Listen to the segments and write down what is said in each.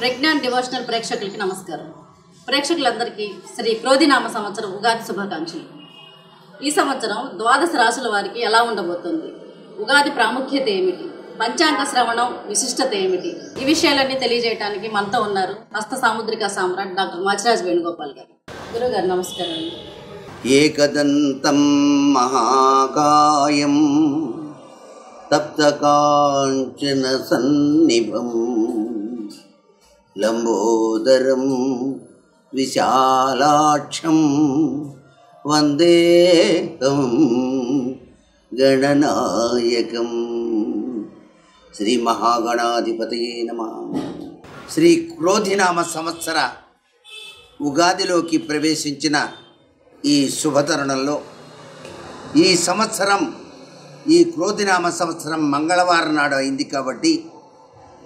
ప్రెగ్నాంట్ devotional ప్రేక్షకులకి నమస్కారం. ప్రేక్షకులందరికీ శ్రీ క్రోధినామ సంవత్సరం ఉగాది శుభాకాంక్షలు. ఈ సంవత్సరం ద్వాదశ రాశుల వారికి ఎలా ఉండబోతుంది, ఉగాది ప్రాముఖ్యత ఏమిటి, పంచాంగ శ్రవణం విశిష్టత ఏమిటి, ఈ విషయాలన్నీ తెలియజేయడానికి మనతో ఉన్నారు హస్త సాముద్రిక సామ్రాట్ డాక్టర్ మాచిరాజ్ వేణుగోపాల్ గారు. గురుగారు నమస్కారం. ఏకదంతం మహాకాయం తప్తకాంచన సన్నిభం లంబోదరం విశాలాక్షం వందేకం గణనాయకం. శ్రీ మహాగణాధిపతయే నమః. శ్రీ క్రోధినామ సంవత్సర ఉగాదిలోకి ప్రవేశించిన ఈ శుభతరుణంలో ఈ సంవత్సరం, ఈ క్రోధినామ సంవత్సరం మంగళవారం నాడు అయింది కాబట్టి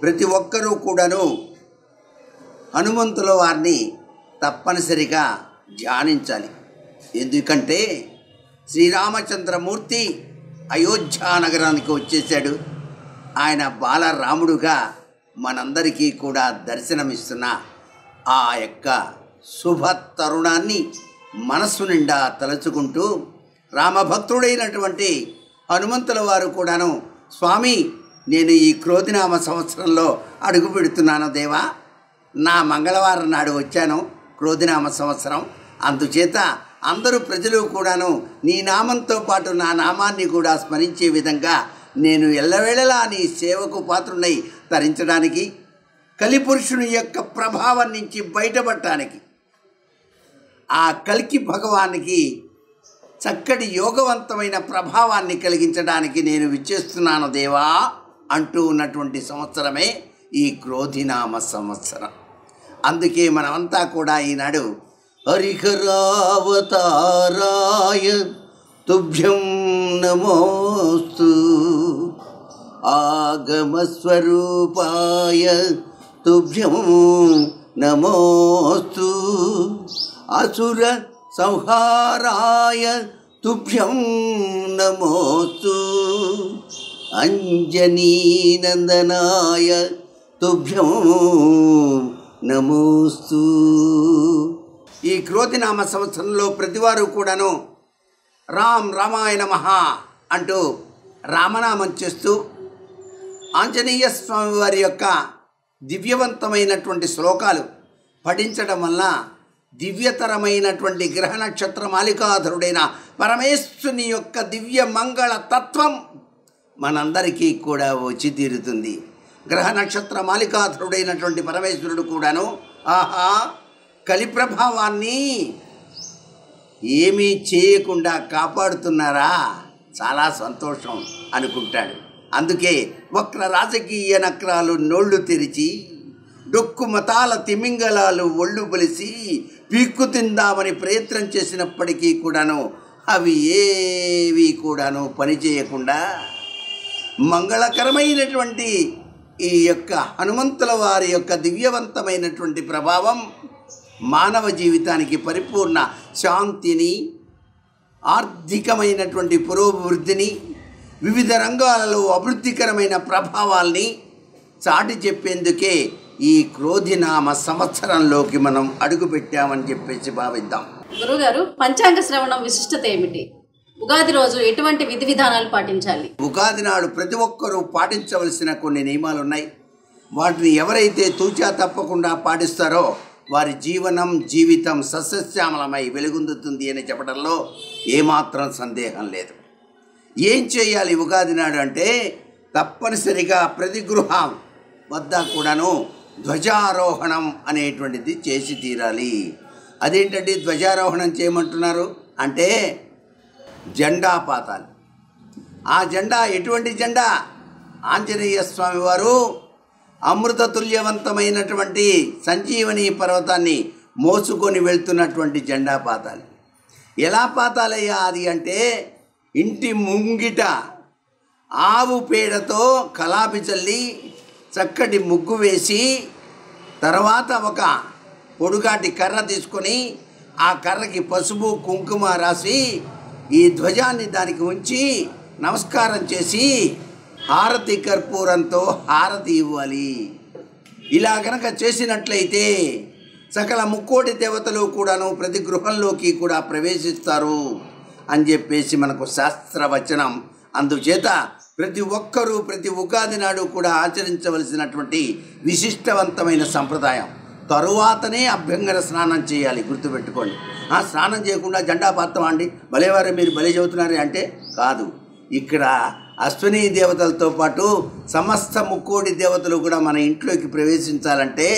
ప్రతి ఒక్కరూ కూడాను హనుమంతుల వారిని తప్పనిసరిగా ధ్యానించాలి. ఎందుకంటే శ్రీరామచంద్రమూర్తి అయోధ్య నగరానికి వచ్చేసాడు. ఆయన బాలరాముడుగా మనందరికీ కూడా దర్శనమిస్తున్న ఆ యొక్క శుభ తరుణాన్ని మనస్సు నిండా తలుచుకుంటూ రామభక్తుడైనటువంటి హనుమంతుల వారు కూడాను, స్వామి నేను ఈ క్రోధినామ సంవత్సరంలో అడుగు పెడుతున్నాను దేవా, నా మంగళవారం నాడు వచ్చాను క్రోధినామ సంవత్సరం, అందుచేత అందరూ ప్రజలు కూడాను నీ నామంతో పాటు నా నామాన్ని కూడా స్మరించే విధంగా నేను ఎల్లవేళలా నీ సేవకు పాత్రునై తరించడానికి, కలిపురుషుని యొక్క ప్రభావం నుంచి బయటపడటానికి, ఆ కల్కి భగవానికి చక్కటి యోగవంతమైన ప్రభావాన్ని కలిగించడానికి నేను విచ్చేస్తున్నాను దేవా అంటూ ఉన్నటువంటి సంవత్సరమే ఈ క్రోధినామ సంవత్సరం. అందుకే మనమంతా కూడా ఈనాడు హరిహరావతారాయ తుభ్యం నమోస్తు ఆగమస్వరూపాయ తుభ్యం నమోస్తు అసుర సంహారాయ తుభ్యం నమోస్తు అంజనీనందనాయ తుభ్యం నమోస్తు. ఈ క్రోధినామ సంవత్సరంలో ప్రతివారు కూడాను రామ్ రామాయ నమః అంటూ రామనామం చేస్తూ ఆంజనేయ స్వామి వారి యొక్క దివ్యవంతమైనటువంటి శ్లోకాలు పఠించడం వల్ల దివ్యతరమైనటువంటి గ్రహ నక్షత్ర మాలికాధరుడైన పరమేశ్వరుని యొక్క దివ్య మంగళ తత్వం మనందరికీ కూడా వచ్చి తీరుతుంది. గ్రహ నక్షత్ర మాలికాధరుడైనటువంటి పరమేశ్వరుడు కూడాను ఆహా కలి ప్రభావాన్ని ఏమీ చేయకుండా కాపాడుతున్నారా, చాలా సంతోషం అనుకుంటాడు. అందుకే వక్ర రాజకీయ నక్రాలు నోళ్లు తెరిచి, డొక్కు మతాల తిమింగలాలు ఒళ్ళు బలిసి పీక్కు తిందామని ప్రయత్నం చేసినప్పటికీ కూడాను అవి ఏవి కూడాను పనిచేయకుండా మంగళకరమైనటువంటి ఈ యొక్క హనుమంతుల వారి యొక్క దివ్యవంతమైనటువంటి ప్రభావం మానవ జీవితానికి పరిపూర్ణ శాంతిని, ఆర్థికమైనటువంటి పురోభివృద్ధిని, వివిధ రంగాలలో అభివృద్ధికరమైన ప్రభావాల్ని చాటి చెప్పేందుకే ఈ క్రోధినామ సంవత్సరంలోకి మనం అడుగుపెట్టామని చెప్పేసి భావిద్దాం. గురుగారు, పంచాంగ శ్రవణం విశిష్టత ఏమిటి, ఉగాది రోజు ఎటువంటి విధి విధానాలు పాటించాలి? ఉగాది నాడు ప్రతి ఒక్కరూ పాటించవలసిన కొన్ని నియమాలు ఉన్నాయి. వాటిని ఎవరైతే తూచా తప్పకుండా పాటిస్తారో వారి జీవితం సస్యశ్యామలమై వెలుగొందుతుంది అని చెప్పడంలో ఏమాత్రం సందేహం లేదు. ఏం చేయాలి ఉగాది నాడు అంటే, తప్పనిసరిగా ప్రతి గృహం వద్ద కూడాను ధ్వజారోహణం అనేటువంటిది చేసి తీరాలి. అదేంటంటే ధ్వజారోహణం చేయమంటున్నారు అంటే జెండా పాతాలి. ఆ జెండా ఎటువంటి జెండా? ఆంజనేయ స్వామి వారు అమృత తుల్యవంతమైనటువంటి సంజీవని పర్వతాన్ని మోసుకొని వెళ్తున్నటువంటి జెండా పాతాలి. ఎలా పాతాలయ్యా అది అంటే, ఇంటి ముంగిట ఆవు పేడతో కలాపి చల్లి చక్కటి ముగ్గు వేసి, తర్వాత ఒక పొడుగాటి కర్ర తీసుకొని ఆ కర్రకి పసుపు కుంకుమ రాసి ఈ ధ్వజాన్ని దానికి ఉంచి నమస్కారం చేసి హారతి కర్పూరంతో హారతి ఇవ్వాలి. ఇలా కనుక చేసినట్లయితే సకల ముక్కోటి దేవతలు కూడాను ప్రతి గృహంలోకి కూడా ప్రవేశిస్తారు అని చెప్పేసి మనకు శాస్త్రవచనం. అందుచేత ప్రతి ఒక్కరూ ప్రతి ఉగాది నాడు కూడా ఆచరించవలసినటువంటి విశిష్టవంతమైన సంప్రదాయం. తరువాతనే అభ్యంగన స్నానం చేయాలి, గుర్తుపెట్టుకోండి. స్నానం చేయకుండా జెండా పాత్రం అండి భలేవారే మీరు భలే చెబుతున్నారే అంటే కాదు. ఇక్కడ అశ్విని దేవతలతో పాటు సమస్త ముక్కోడి దేవతలు కూడా మన ఇంట్లోకి ప్రవేశించాలంటే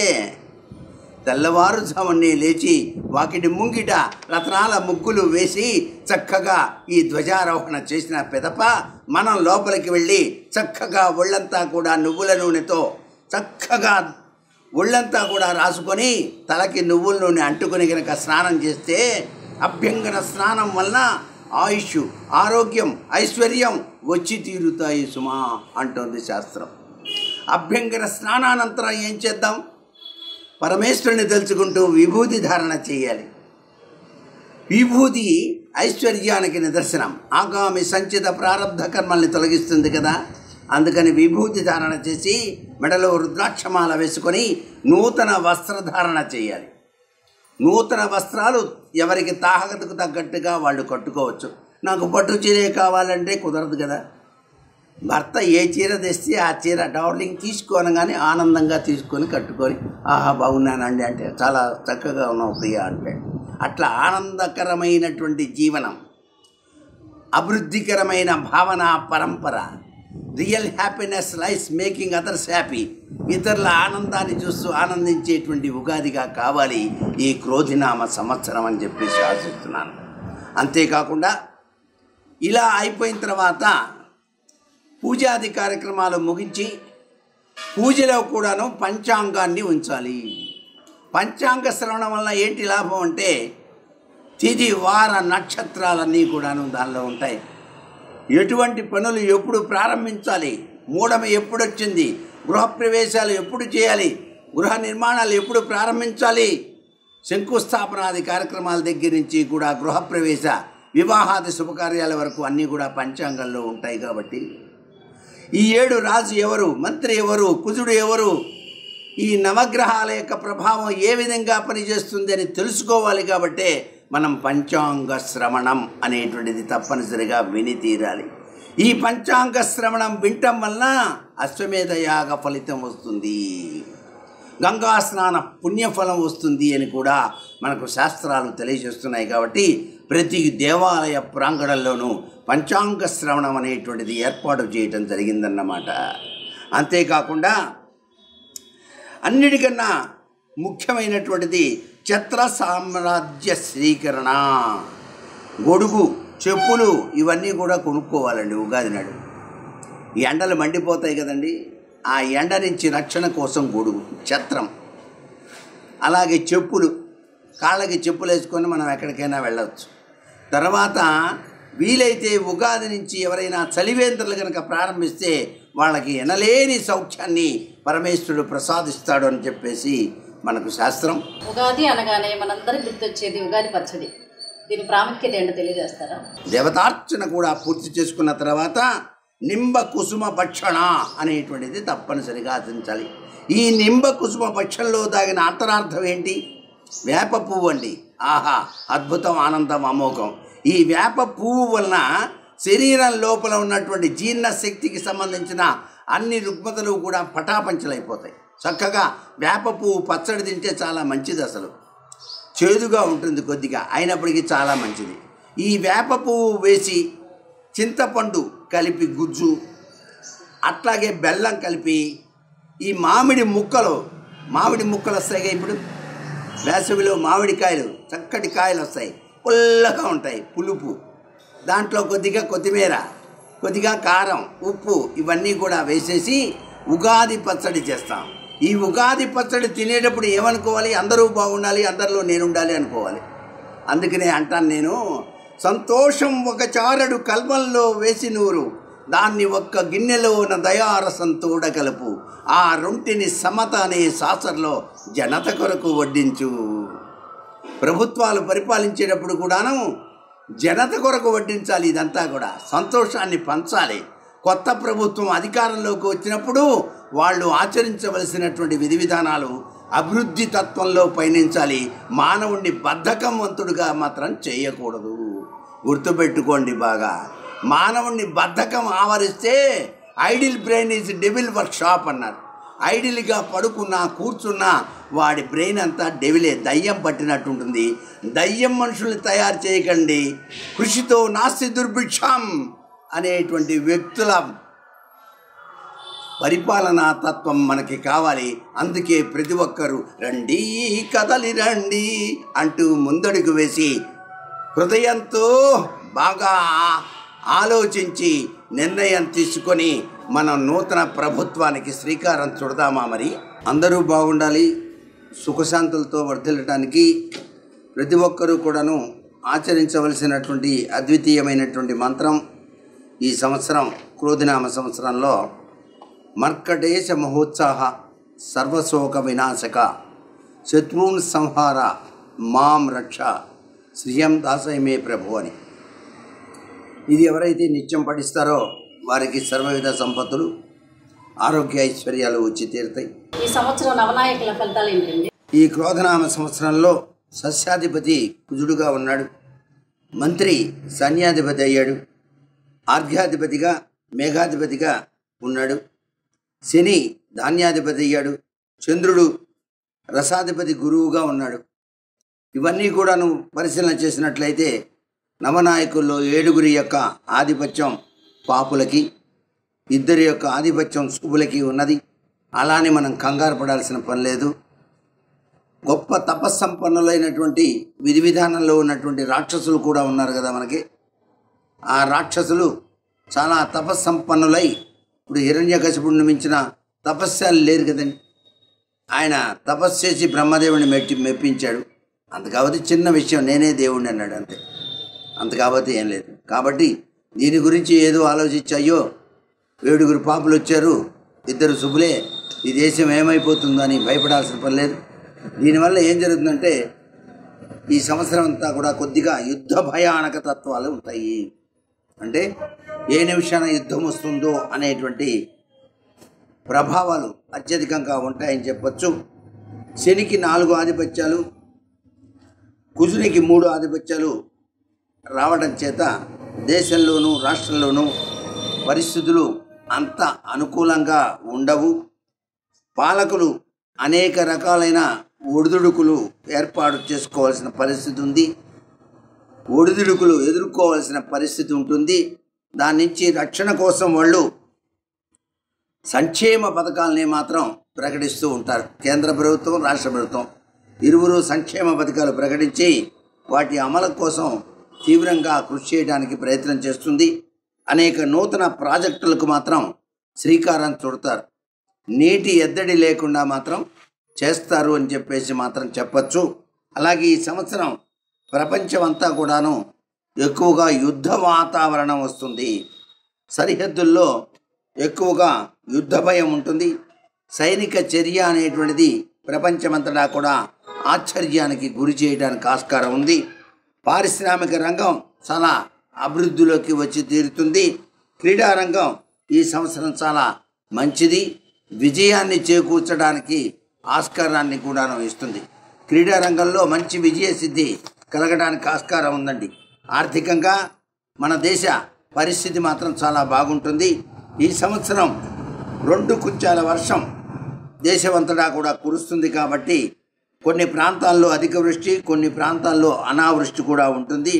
తెల్లవారుజామునే లేచి వాకిటి ముంగిట రత్నాల ముగ్గులు వేసి చక్కగా ఈ ధ్వజారోహణ చేసిన పిదప మనం లోపలికి వెళ్ళి చక్కగా ఒళ్ళంతా కూడా నువ్వుల నూనెతో చక్కగా ఒళ్ళంతా కూడా రాసుకొని తలకి నువ్వుల నూనె అంటుకొని కనుక స్నానం చేస్తే అభ్యంగన స్నానం వలన ఆయుష్, ఆరోగ్యం, ఐశ్వర్యం వచ్చి తీరుతాయి సుమా అంటోంది శాస్త్రం. అభ్యంగన స్నానానంతరం ఏం చేద్దాం? పరమేశ్వరుని తెలుసుకుంటూ విభూతి ధారణ చేయాలి. విభూతి ఐశ్వర్యానికి నిదర్శనం. ఆగామి సంచిత ప్రారంధ కర్మల్ని తొలగిస్తుంది కదా. అందుకని విభూతి ధారణ చేసి మెడలో రుద్రాక్షమాల వేసుకొని నూతన వస్త్రధారణ చేయాలి. నూతన వస్త్రాలు ఎవరికి తాహతకు తగ్గట్టుగా వాళ్ళు కట్టుకోవచ్చు. నాకు పట్టు చీరే కావాలంటే కుదరదు కదా. భర్త ఏ చీర తెస్తే ఆ చీర డార్లింగ్ తీసుకోనగానే ఆనందంగా తీసుకొని కట్టుకొని ఆహా బాగున్నానండి అంటే చాలా చక్కగా ఉన్నావు ప్రియ అంటే అట్లా ఆనందకరమైనటువంటి జీవనం, అభివృద్ధికరమైన భావన పరంపర. రియల్ హ్యాపీనెస్ లైస్ మేకింగ్ అదర్స్ హ్యాపీ. ఇతరుల ఆనందాన్ని చూస్తూ ఆనందించేటువంటి ఉగాదిగా కావాలి ఈ క్రోధినామ సంవత్సరం అని చెప్పేసి ఆశిస్తున్నాను. అంతేకాకుండా ఇలా అయిపోయిన తర్వాత పూజాది కార్యక్రమాలు ముగించి పూజలో కూడాను పంచాంగాన్ని ఉంచాలి. పంచాంగ శ్రవణం వల్ల ఏంటి లాభం అంటే తిథి వార నక్షత్రాలన్నీ కూడాను దానిలో ఉంటాయి. ఎటువంటి పనులు ఎప్పుడు ప్రారంభించాలి, మూఢమ ఎప్పుడు వచ్చింది, గృహప్రవేశాలు ఎప్పుడు చేయాలి, గృహ నిర్మాణాలు ఎప్పుడు ప్రారంభించాలి, శంకుస్థాపనాది కార్యక్రమాల దగ్గర నుంచి కూడా గృహప్రవేశ వివాహాది శుభకార్యాల వరకు అన్నీ కూడా పంచాంగంలో ఉంటాయి. కాబట్టి ఈ 7 రాజు ఎవరు, మంత్రి ఎవరు, కుజుడు ఎవరు, ఈ నవగ్రహాల యొక్క ప్రభావం ఏ విధంగా పనిచేస్తుంది అని తెలుసుకోవాలి. కాబట్టే మనం పంచాంగ శ్రవణం అనేటువంటిది తప్పనిసరిగా విని తీరాలి. ఈ పంచాంగ శ్రవణం వినటం వలన అశ్వమేధ యాగ ఫలితం వస్తుంది, గంగా స్నాన పుణ్యఫలం వస్తుంది అని కూడా మనకు శాస్త్రాలు తెలియజేస్తున్నాయి. కాబట్టి ప్రతి దేవాలయ ప్రాంగణంలోనూ పంచాంగ శ్రవణం అనేటువంటిది ఏర్పాటు చేయటం జరిగిందన్నమాట. అంతేకాకుండా అన్నిటికన్నా ముఖ్యమైనటువంటిది ఛత్ర సామ్రాజ్య శ్రీకరణ. గొడుగు, చెప్పులు ఇవన్నీ కూడా కొనుక్కోవాలండి ఉగాది నాడు. ఈ ఎండలు మండిపోతాయి కదండి, ఆ ఎండ నుంచి రక్షణ కోసం గొడుగు, ఛత్రం, అలాగే చెప్పులు, కాళ్ళకి చెప్పులు వేసుకొని మనం ఎక్కడికైనా వెళ్ళవచ్చు. తర్వాత వీలైతే ఉగాది నుంచి ఎవరైనా చలివేంద్రులు కనుక ప్రారంభిస్తే వాళ్ళకి ఎనలేని సౌఖ్యాన్ని పరమేశ్వరుడు ప్రసాదిస్తాడు అని చెప్పేసి మనకు శాస్త్రం. ఉగాది అనగానే మనందరికి గుర్తొచ్చేది ఉగాది పచ్చడి. దీని ప్రాముఖ్యత ఏంటో తెలియజేస్తారా? దేవతార్చన కూడా పూర్తి చేసుకున్న తర్వాత నింబ కుసుమ భక్షణ అనేటువంటిది తప్పనిసరిగా ఆచరించాలి. ఈ నింబ కుసుమ భక్షణలో దాగిన అంతరార్థం ఏంటి? వేప పువ్వు అండి. ఆహా, అద్భుతం, ఆనందం, అమోఘం. ఈ వేప పువ్వు వలన శరీరం లోపల ఉన్నటువంటి జీర్ణశక్తికి సంబంధించిన అన్ని రుగ్మతలు కూడా పటాపంచలైపోతాయి. చక్కగా వేప పువ్వు పచ్చడి తింటే చాలా మంచిది. అసలు చేదుగా ఉంటుంది కొద్దిగా, అయినప్పటికీ చాలా మంచిది. ఈ వేప పువ్వు వేసి చింతపండు కలిపి గుజ్జు, అట్లాగే బెల్లం కలిపి ఈ మామిడి ముక్కలు వస్తాయి. ఇప్పుడు వేసవిలో మామిడికాయలు, చక్కటి కాయలు వస్తాయి, పుల్లగా ఉంటాయి, పులుపు. దాంట్లో కొద్దిగా కొత్తిమీర, కొద్దిగా కారం, ఉప్పు ఇవన్నీ కూడా వేసేసి ఉగాది పచ్చడి చేస్తాం. ఈ ఉగాది పచ్చడి తినేటప్పుడు ఏమనుకోవాలి? అందరూ బాగుండాలి, అందరిలో నేను ఉండాలి అనుకోవాలి. అందుకనే అంటాను నేను, సంతోషం ఒక చారడు కల్పంలో వేసి నూరు, దాన్ని ఒక్క గిన్నెలోన దయారసం తోడగలుపు, ఆ రొంటిని సమత అనే సాసర్లో జనత కొరకు వడ్డించు. ప్రభుత్వాలు పరిపాలించేటప్పుడు కూడాను జనత కొరకు వడ్డించాలి. ఇదంతా కూడా సంతోషాన్ని పంచాలి. కొత్త ప్రభుత్వం అధికారంలోకి వచ్చినప్పుడు వాళ్ళు ఆచరించవలసినటువంటి విధి విధానాలు అభివృద్ధి తత్వంలో పయనించాలి. మానవుణ్ణి బద్ధకంవంతుడిగా మాత్రం చేయకూడదు. గుర్తుపెట్టుకోండి బాగా. మానవుణ్ణి బద్ధకం ఆవరిస్తే idle brain is devil workshop అన్నారు. ఐడిల్గా పడుకున్నా కూర్చున్నా వాడి బ్రెయిన్ అంతా డెవిలే, దయ్యం పట్టినట్టు ఉంటుంది. దయ్యం మనుషుల్ని తయారు చేయకండి. కృషితో నాస్తి దుర్భిక్షం అనేటువంటి వ్యక్తుల పరిపాలనా తత్వం మనకి కావాలి. అందుకే ప్రతి ఒక్కరూ రండి కదలి రండి అంటూ ముందడుగు వేసి హృదయంతో బాగా ఆలోచించి నిర్ణయం తీసుకొని మనం నూతన ప్రభుత్వానికి శ్రీకారం చుడదామా? మరి అందరూ బాగుండాలి, సుఖశాంతులతో వర్ధిల్లటానికి ప్రతి ఒక్కరూ కూడాను ఆచరించవలసినటువంటి అద్వితీయమైనటువంటి మంత్రం ఈ సంవత్సరం క్రోధినామ సంవత్సరంలో మర్కటేశ మహోత్సాహ సర్వశోక వినాశక శత్రువున్ సంహార మాం రక్ష శ్రియం దాసయమే ప్రభు అని. ఇది ఎవరైతే నిత్యం పఠిస్తారో వారికి సర్వవిధ సంపత్తులు, ఆరోగ్య ఐశ్వర్యాలు వచ్చి తీరుతాయి. ఈ సంవత్సరం నవనాయకుల ఫలితాలు ఏంటండి? ఈ క్రోధనామ సంవత్సరంలో సస్యాధిపతి కుజుడుగా ఉన్నాడు, మంత్రి సైన్యాధిపతి అయ్యాడు, ఆర్ఘ్యాధిపతిగా మేఘాధిపతిగా ఉన్నాడు, శని ధాన్యాధిపతి అయ్యాడు, చంద్రుడు రసాధిపతి గురువుగా ఉన్నాడు. ఇవన్నీ కూడాను పరిశీలన చేసినట్లయితే నవనాయకుల్లో 7 యొక్క ఆధిపత్యం పాపులకి, 2 యొక్క ఆధిపత్యం శుభులకి ఉన్నది. అలానే మనం కంగారు పడాల్సిన పని లేదు. గొప్ప తపస్సంపన్నులైనటువంటి విధి విధానంలో ఉన్నటువంటి రాక్షసులు కూడా ఉన్నారు కదా మనకి. ఆ రాక్షసులు చాలా తపస్సంపన్నులై, ఇప్పుడు హిరణ్యకశిపుడిని మించిన తపస్యాలు లేరు కదండి. ఆయన తపస్సు చేసి బ్రహ్మదేవుని మెప్పించాడు. అంత కాబట్టి చిన్న విషయం, నేనే దేవుడిని అన్నాడు, అంతే. అంత కాబట్టి ఏం లేదు. కాబట్టి దీని గురించి ఏదో ఆలోచించాయో 7 పాపులు వచ్చారు, 2 శుభులే, ఈ దేశం ఏమైపోతుందో అని భయపడాల్సిన పని లేదు. దీనివల్ల ఏం జరుగుతుందంటే ఈ సంవత్సరం అంతా కూడా కొద్దిగా యుద్ధ భయానక తత్వాలు ఉంటాయి. అంటే ఏ నిమిషాన యుద్ధం వస్తుందో అనేటువంటి ప్రభావాలు అత్యధికంగా ఉంటాయని చెప్పచ్చు. శనికి 4 ఆధిపత్యాలు, కుజునికి 3 ఆధిపత్యాలు రావడం చేత దేశంలోనూ రాష్ట్రంలోనూ పరిస్థితులు అంత అనుకూలంగా ఉండవు. పాలకులు అనేక రకాలైన ఒడిదుడుకులు ఏర్పాటు చేసుకోవాల్సిన పరిస్థితి ఉంది, ఒడిదుడుకులు ఎదుర్కోవాల్సిన పరిస్థితి ఉంటుంది. దాని నుంచి రక్షణ కోసం వాళ్ళు సంక్షేమ పథకాలని మాత్రం ప్రకటిస్తూ ఉంటారు. కేంద్ర ప్రభుత్వం, రాష్ట్ర ప్రభుత్వం ఇరువురు సంక్షేమ పథకాలు ప్రకటించి వాటి అమలు కోసం తీవ్రంగా కృషి చేయడానికి ప్రయత్నం చేస్తుంది. అనేక నూతన ప్రాజెక్టులకు మాత్రం శ్రీకారం చుడతారు. నీటి ఎద్దడి లేకుండా మాత్రం చేస్తారు అని చెప్పేసి మాత్రం చెప్పచ్చు. అలాగే ఈ సంవత్సరం ప్రపంచం అంతా కూడాను ఎక్కువగా యుద్ధ వాతావరణం వస్తుంది. సరిహద్దుల్లో ఎక్కువగా యుద్ధ భయం ఉంటుంది. సైనిక చర్య అనేటువంటిది ప్రపంచమంతటా కూడా ఆశ్చర్యానికి గురి చేయడానికి ఆస్కారం ఉంది. పారిశ్రామిక రంగం చాలా అభివృద్ధిలోకి వచ్చి తీరుతుంది. క్రీడారంగం ఈ సంవత్సరం చాలా మంచిది, విజయాన్ని చేకూర్చడానికి ఆస్కారాన్ని కూడాను ఇస్తుంది. క్రీడారంగంలో మంచి విజయ సిద్ధి కలగడానికి ఆస్కారం ఉందండి. ఆర్థికంగా మన దేశ పరిస్థితి మాత్రం చాలా బాగుంటుంది. ఈ సంవత్సరం 2 కుంచాల వర్షం దేశమంతటా కూడా కురుస్తుంది. కాబట్టి కొన్ని ప్రాంతాల్లో అధిక వృష్టి, కొన్ని ప్రాంతాల్లో అనావృష్టి కూడా ఉంటుంది.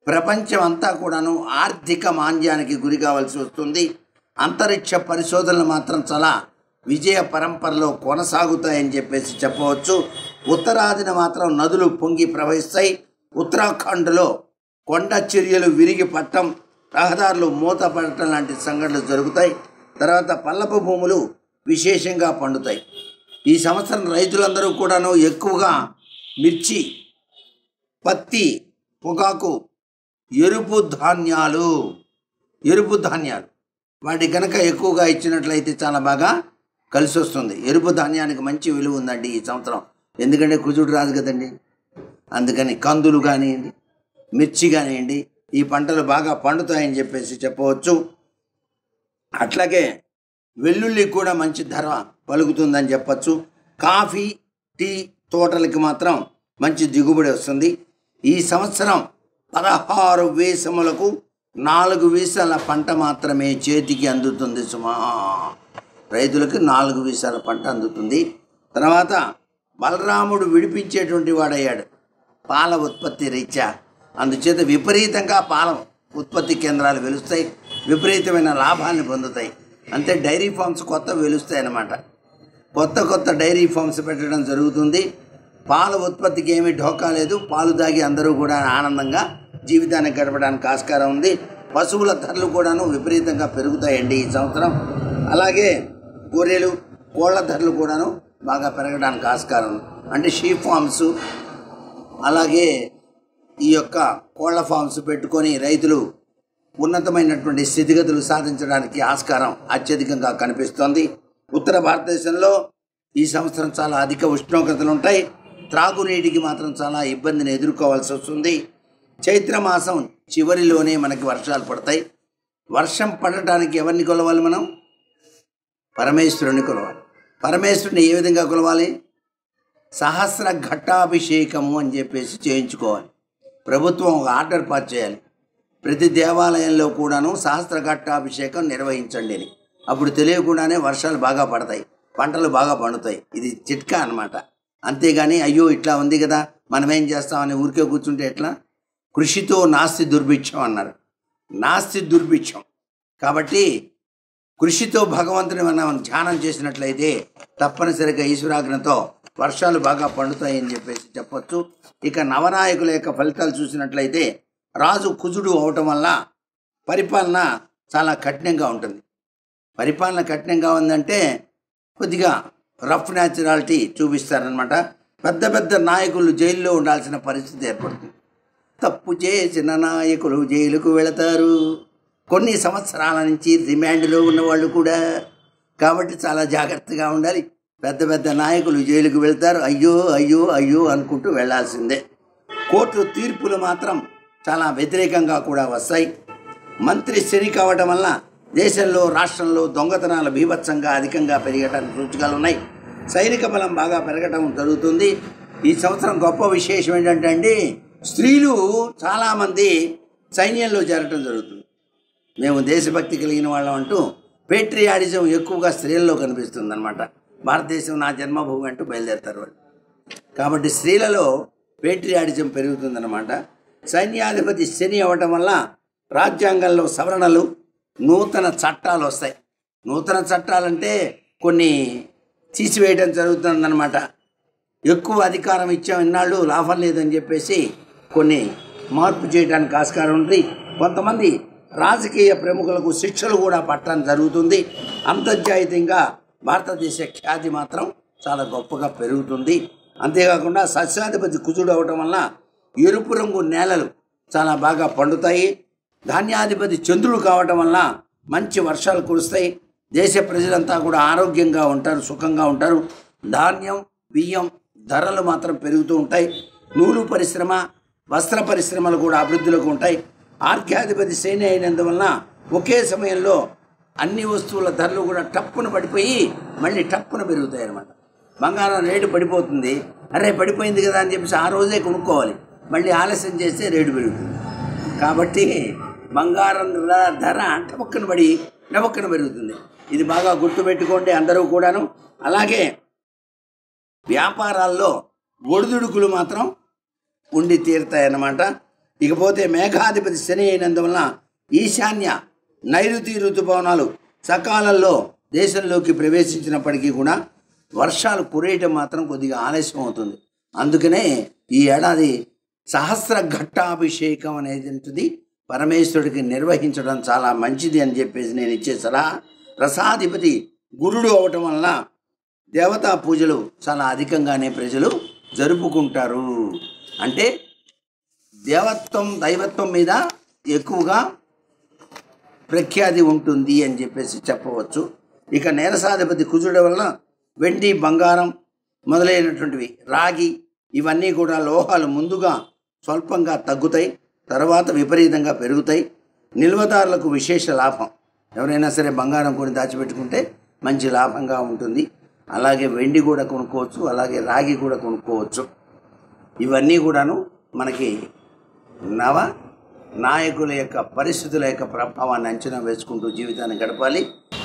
ప్రపంచం అంతా కూడాను ఆర్థిక మాంద్యానికి గురి కావాల్సి వస్తుంది. అంతరిక్ష పరిశోధనలు మాత్రం చాలా విజయ పరంపరలో కొనసాగుతాయని చెప్పేసి చెప్పవచ్చు. ఉత్తరాదిన మాత్రం నదులు పొంగి ప్రవహిస్తాయి. ఉత్తరాఖండ్లో కొండ చర్యలు విరిగి పట్టం, రహదారులు మూతపడటం లాంటి సంఘటనలు జరుగుతాయి. తర్వాత పల్లపు భూములు విశేషంగా పండుతాయి. ఈ సంవత్సరం రైతులందరూ కూడాను ఎక్కువగా మిర్చి, పత్తి, పొగాకు, ఎరుపు ధాన్యాలు వాటి కనుక ఎక్కువగా ఇచ్చినట్లయితే చాలా బాగా కలిసి వస్తుంది. ఎరుపు ధాన్యానికి మంచి విలువ ఉందండి ఈ సంవత్సరం. ఎందుకంటే కుజుడు రాదు కదండి. అందుకని కందులు కానివ్వండి, మిర్చి కానివ్వండి, ఈ పంటలు బాగా పండుతాయని చెప్పేసి చెప్పవచ్చు. అట్లాగే వెల్లుల్లి కూడా మంచి ధర పలుకుతుందని చెప్పచ్చు. కాఫీ, టీ తోటలకి మాత్రం మంచి దిగుబడి వస్తుంది. ఈ సంవత్సరం 16 వేసములకు 4 వీసాల పంట మాత్రమే చేతికి అందుతుంది సుమా. రైతులకు 4 వీసాల పంట అందుతుంది. తర్వాత బలరాముడు విడిపించేటువంటి వాడయ్యాడు పాల ఉత్పత్తి రీత్యా. అందుచేత విపరీతంగా పాల ఉత్పత్తి కేంద్రాలు వెలుస్తాయి, విపరీతమైన లాభాన్ని పొందుతాయి. అంతే డైరీ ఫార్మ్స్ కొత్త వెలుస్తాయి అన్నమాట. కొత్త డైరీ ఫార్మ్స్ పెట్టడం జరుగుతుంది. పాల ఉత్పత్తికి ఏమీ ఢోకా లేదు. పాలు తాగి అందరూ కూడా ఆనందంగా జీవితాన్ని గడపడానికి ఆస్కారం ఉంది. పశువుల ధరలు కూడాను విపరీతంగా పెరుగుతాయండి ఈ సంవత్సరం. అలాగే గొర్రెలు, కోళ్ళ ధరలు కూడాను బాగా పెరగడానికి ఆస్కారం ఉంది. అంటే షీప్ ఫార్మ్స్, అలాగే ఈ యొక్క కోళ్ళ ఫార్మ్స్ పెట్టుకొని రైతులు ఉన్నతమైనటువంటి స్థితిగతులు సాధించడానికి ఆస్కారం అత్యధికంగా కనిపిస్తోంది. ఉత్తర భారతదేశంలో ఈ సంవత్సరం చాలా అధిక ఉష్ణోగ్రతలు ఉంటాయి. త్రాగునీటికి మాత్రం చాలా ఇబ్బందిని ఎదుర్కోవాల్సి వస్తుంది. చైత్రమాసం చివరిలోనే మనకి వర్షాలు పడతాయి. వర్షం పడటానికి ఎవరిని కొలవాలి మనం? పరమేశ్వరుని కొలవాలి. పరమేశ్వరుని ఏ విధంగా కొలవాలి? సహస్ర ఘట్టాభిషేకము అని చెప్పేసి చేయించుకోవాలి. ప్రభుత్వం ఒక ఆర్డర్ పాస్ చేయాలి, ప్రతి దేవాలయంలో కూడాను సహస్ర ఘట్టాభిషేకం నిర్వహించండి అని. అప్పుడు తెలియకుండానే వర్షాలు బాగా పడతాయి, పంటలు బాగా పండుతాయి. ఇది చిట్కా అన్నమాట. అంతేగాని అయ్యో ఇట్లా ఉంది కదా మనమేం చేస్తామని ఊరికే కూర్చుంటే ఎట్లా? కృషితో నాస్తి దుర్భిక్షం అన్నారు. నాస్తి దుర్భిక్షం. కాబట్టి కృషితో భగవంతుని మనం ధ్యానం చేసినట్లయితే తప్పనిసరిగా ఈశ్వరాజ్ఞతో వర్షాలు బాగా పండుతాయి అని చెప్పేసి చెప్పొచ్చు. ఇక నవనాయకుల యొక్క ఫలితాలు చూసినట్లయితే రాజు కుజుడు అవటం వల్ల పరిపాలన చాలా కఠినంగా ఉంటుంది. పరిపాలన కఠినంగా ఉందంటే కొద్దిగా రఫ్ న్యాచురాలిటీ చూపిస్తారనమాట. పెద్ద నాయకులు జైల్లో ఉండాల్సిన పరిస్థితి ఏర్పడుతుంది. తప్పు చేసిన నాయకులు జైలుకు వెళతారు. కొన్ని సంవత్సరాల నుంచి రిమాండ్లో ఉన్నవాళ్ళు కూడా. కాబట్టి చాలా జాగ్రత్తగా ఉండాలి. పెద్ద నాయకులు జైలుకు వెళ్తారు. అయ్యో అనుకుంటూ వెళ్లాల్సిందే. కోర్టు తీర్పులు మాత్రం చాలా వ్యతిరేకంగా కూడా వస్తాయి. మంత్రి శని కావటం వల్ల దేశంలో, రాష్ట్రంలో దొంగతనాలు బీభత్సంగా అధికంగా పెరగటానికి సూచికలు ఉన్నాయి. సైనిక బలం బాగా పెరగటం జరుగుతుంది. ఈ సంవత్సరం గొప్ప విశేషం ఏంటంటే అండి, స్త్రీలు చాలామంది సైన్యంలో చేరటం జరుగుతుంది. మేము దేశభక్తి కలిగిన వాళ్ళం అంటూ పేట్రియాటిజం ఎక్కువగా స్త్రీల్లో కనిపిస్తుంది అనమాట. భారతదేశం నా జన్మభూమి అంటూ బయలుదేరుతారు వాళ్ళు. కాబట్టి స్త్రీలలో పేట్రియాటిజం పెరుగుతుందన్నమాట. సైన్యాధిపతి శని అవ్వటం వల్ల రాజ్యాంగంలో సవరణలు, నూతన చట్టాలు వస్తాయి. నూతన చట్టాలంటే కొన్ని తీసివేయడం జరుగుతుందన్నమాట. ఎక్కువ అధికారం ఇచ్చాం, ఇన్నాళ్ళు లాభం లేదని చెప్పేసి కొన్ని మార్పు చేయడానికి ఆస్కారం ఉంది. కొంతమంది రాజకీయ ప్రముఖులకు శిక్షలు కూడా పట్టడం జరుగుతుంది. అంతర్జాతీయంగా భారతదేశ ఖ్యాతి మాత్రం చాలా గొప్పగా పెరుగుతుంది. అంతేకాకుండా సస్యాధిపతి కుజుడు అవటం వల్ల ఎరుపు రంగు నేలలు చాలా బాగా పండుతాయి. ధాన్యాధిపతి చంద్రుడు కావటం వల్ల మంచి వర్షాలు కురుస్తాయి. దేశ ప్రజలంతా కూడా ఆరోగ్యంగా ఉంటారు, సుఖంగా ఉంటారు. ధాన్యం, బియ్యం ధరలు మాత్రం పెరుగుతూ ఉంటాయి. నూలు పరిశ్రమ, వస్త్ర పరిశ్రమలు కూడా అభివృద్ధిలోకి ఉంటాయి. ఆర్ఘ్యాధిపతి శని అయినందువలన ఒకే సమయంలో అన్ని వస్తువుల ధరలు కూడా టప్పున పడిపోయి మళ్ళీ టప్పున పెరుగుతాయి అన్నమాట. బంగారం రేటు పడిపోతుంది, అరే పడిపోయింది కదా అని చెప్పేసి ఆ రోజే కొనుక్కోవాలి. మళ్ళీ ఆలస్యం చేస్తే రేటు పెరుగుతుంది. కాబట్టి బంగారం ధర టపక్కన పడి నవక్కన పెరుగుతుంది. ఇది బాగా గుర్తుపెట్టుకోండి అందరూ కూడాను. అలాగే వ్యాపారాల్లో ఒడిదుడుకులు మాత్రం ఉండి తీరుతాయన్నమాట. ఇకపోతే మేఘాధిపతి శని అయినందువలన ఈశాన్య నైరుతి ఋతుపవనాలు సకాలంలో దేశంలోకి ప్రవేశించినప్పటికీ కూడా వర్షాలు కురేయటం మాత్రం కొద్దిగా ఆలస్యం అవుతుంది. అందుకనే ఈ ఏడాది సహస్ర ఘట్టాభిషేకం అనేది పరమేశ్వరుడికి నిర్వహించడం చాలా మంచిది అని చెప్పేసి నేను ఇచ్చే సలహా. రసాధిపతి గురుడు అవటం వలన దేవతా పూజలు చాలా అధికంగానే ప్రజలు జరుపుకుంటారు. అంటే దైవత్వం మీద ఎక్కువగా ప్రఖ్యాతి ఉంటుంది అని చెప్పేసి చెప్పవచ్చు. ఇక నేరసాధిపతి కుజుడు వలన వెండి, బంగారం మొదలైనటువంటివి, రాగి ఇవన్నీ కూడా లోహాలు ముందుగా స్వల్పంగా తగ్గుతాయి, తర్వాత విపరీతంగా పెరుగుతాయి. నిల్వదారులకు విశేష లాభం. ఎవరైనా సరే బంగారం కొని దాచిపెట్టుకుంటే మంచి లాభంగా ఉంటుంది. అలాగే వెండి కూడా కొనుక్కోవచ్చు, అలాగే రాగి కూడా కొనుక్కోవచ్చు. ఇవన్నీ కూడాను మనకి నవ నాయకుల యొక్క పరిస్థితుల యొక్క ప్రభావాన్ని అంచనా వేసుకుంటూ జీవితాన్ని గడపాలి.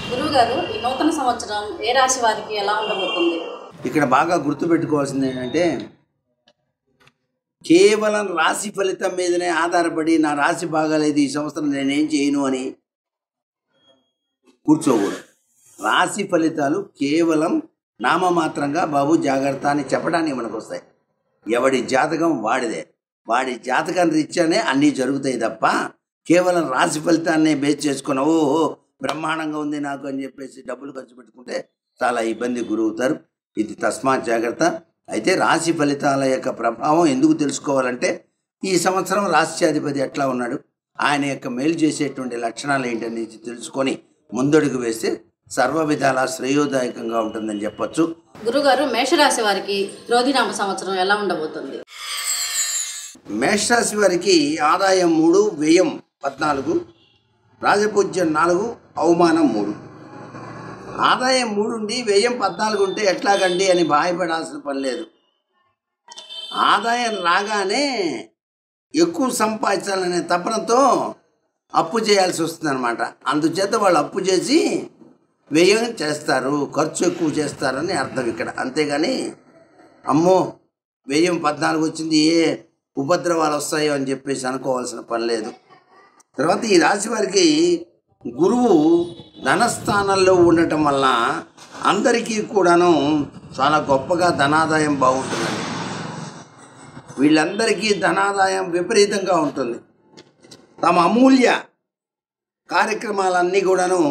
గురువు గారు, ఈ నూతన సంవత్సరం ఏ రాశి వారికి ఎలా ఉండబోతుంది? ఇక్కడ బాగా గుర్తుపెట్టుకోవాల్సింది ఏంటంటే, కేవలం రాశి ఫలితం మీదనే ఆధారపడి నా రాశి బాగాలేదు ఈ సంవత్సరం నేనేం చేయను అని కూర్చోకూడదు. రాశి ఫలితాలు కేవలం నామమాత్రంగా బాబు జాగ్రత్త అని చెప్పడానికి మనకు వస్తాయి. ఎవడి జాతకం వాడిదే, వాడి జాతకం రీత్యానే అన్నీ జరుగుతాయి తప్ప కేవలం రాశి ఫలితాన్నే బేస్ చేసుకుని ఓహో బ్రహ్మాండంగా ఉంది నాకు అని చెప్పేసి డబ్బులు ఖర్చు పెట్టుకుంటే చాలా ఇబ్బంది గురవుతారు. ఇది తస్మాత్ జాగ్రత్త. అయితే రాశి ఫలితాల యొక్క ప్రభావం ఎందుకు తెలుసుకోవాలంటే, ఈ సంవత్సరం రాశ్యాధిపతి ఎట్లా ఉన్నాడు, ఆయన యొక్క మేలు చేసేటువంటి లక్షణాలు ఏంటని తెలుసుకొని ముందడుగు వేస్తే సర్వ విధాలా శ్రేయోదాయకంగా ఉంటుందని చెప్పొచ్చు. గురుగారు, మేషరాశి వారికి క్రోధినామ సంవత్సరం ఎలా ఉండబోతుంది? మేషరాశి వారికి ఆదాయం 3, వ్యయం 14, రాజపూజ్యం 4, అవమానం 3. ఆదాయం 3 ఉండి వ్యయం 14 ఉంటే ఎట్లాగండి అని భయపడాల్సిన పని లేదు. ఆదాయం రాగానే ఎక్కువ సంపాదించాలనే తపనతో అప్పు చేయాల్సి వస్తుంది అనమాట. అందుచేత వాళ్ళు అప్పు చేసి వ్యయం చేస్తారు, ఖర్చు ఎక్కువ చేస్తారని అర్థం ఇక్కడ. అంతేగాని అమ్మో వ్యయం 14 వచ్చింది, ఏ ఉపద్రవాలు వస్తాయో అని చెప్పేసి అనుకోవాల్సిన పని లేదు. తర్వాత ఈ రాశి వారికి గురువు ధనస్థానంలో ఉండటం వల్ల అందరికీ కూడాను చాలా గొప్పగా ధనాదాయం బాగుంటుందండి. వీళ్ళందరికీ ధనాదాయం విపరీతంగా ఉంటుంది. తమ అమూల్య కార్యక్రమాలన్నీ కూడాను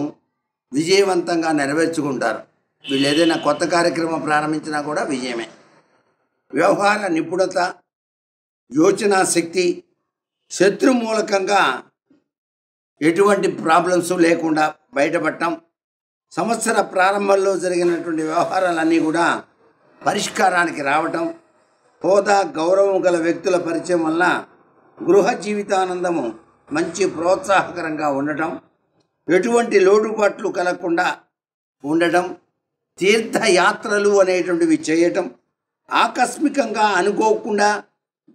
విజయవంతంగా నెరవేర్చుకుంటారు. వీళ్ళు ఏదైనా కొత్త కార్యక్రమం ప్రారంభించినా కూడా విజయమే. వ్యవహార నిపుణత, యోచనా శక్తి, శత్రుమూలకంగా ఎటువంటి ప్రాబ్లమ్స్ లేకుండా బయటపడటం, సంవత్సర ప్రారంభంలో జరిగినటువంటి వ్యవహారాలన్నీ కూడా పరిష్కారానికి రావటం, హోదా గౌరవం గల వ్యక్తుల పరిచయం వల్ల గృహ జీవితానందము మంచి ప్రోత్సాహకరంగా ఉండటం, ఎటువంటి లోటుపాట్లు కలగకుండా ఉండటం, తీర్థయాత్రలు అనేటువంటివి చేయటం, ఆకస్మికంగా అనుకోకుండా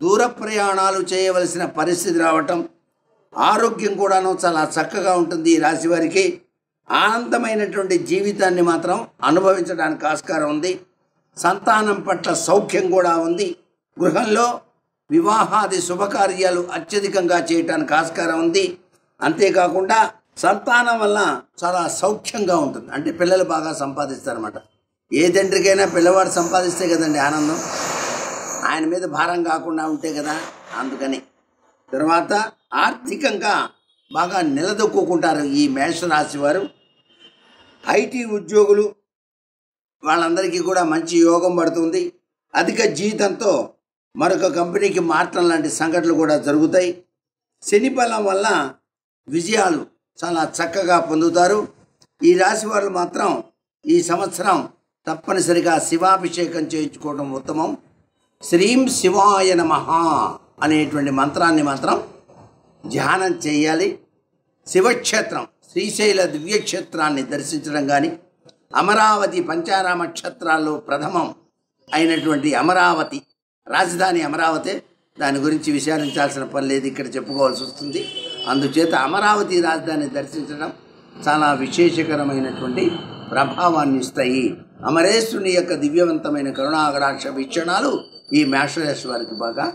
దూర ప్రయాణాలు చేయవలసిన పరిస్థితి రావటం, ఆరోగ్యం కూడాను చాలా చక్కగా ఉంటుంది. ఈ రాశి వారికి ఆనందమైనటువంటి జీవితాన్ని మాత్రం అనుభవించడానికి ఆస్కారం ఉంది. సంతానం పట్ల సౌఖ్యం కూడా ఉంది. గృహంలో వివాహాది శుభకార్యాలు అత్యధికంగా చేయటానికి ఆస్కారం ఉంది. అంతేకాకుండా సంతానం వల్ల చాలా సౌఖ్యంగా ఉంటుంది. అంటే పిల్లలు బాగా సంపాదిస్తారన్నమాట. ఏ తండ్రికైనా పిల్లవాడు సంపాదిస్తే కదండి ఆనందం, ఆయన మీద భారం కాకుండా ఉంటే కదా. అందుకని తర్వాత ఆర్థికంగా బాగా నిలదొక్కుంటారు ఈ మేషరాశి వారు. ఐటీ ఉద్యోగులు వాళ్ళందరికీ కూడా మంచి యోగం పడుతుంది. అధిక జీతంతో మరొక కంపెనీకి మార్చడం లాంటి సంఘటనలు కూడా జరుగుతాయి. శని బలం వల్ల విజయాలు చాలా చక్కగా పొందుతారు. ఈ రాశి వాళ్ళు మాత్రం ఈ సంవత్సరం తప్పనిసరిగా శివాభిషేకం చేయించుకోవడం ఉత్తమం. శ్రీం శివాయ నమః అనేటువంటి మంత్రాన్ని మాత్రం ధ్యానం చేయాలి. శివక్షేత్రం శ్రీశైల దివ్యక్షేత్రాన్ని దర్శించడం కానీ, అమరావతి పంచారామ క్షేత్రాల్లో ప్రథమం అయినటువంటి అమరావతి, రాజధాని అమరావతి, దాని గురించి విచారించాల్సిన పని లేదు, ఇక్కడ చెప్పుకోవాల్సి వస్తుంది. అందుచేత అమరావతి రాజధాని దర్శించడం చాలా విశేషకరమైనటువంటి ప్రభావాన్ని ఇస్తాయి. అమరేశ్వరుని యొక్క దివ్యవంతమైన కరుణాకటాక్ష వీక్షణాలు ఈ మేషరాశి వారికి బాగా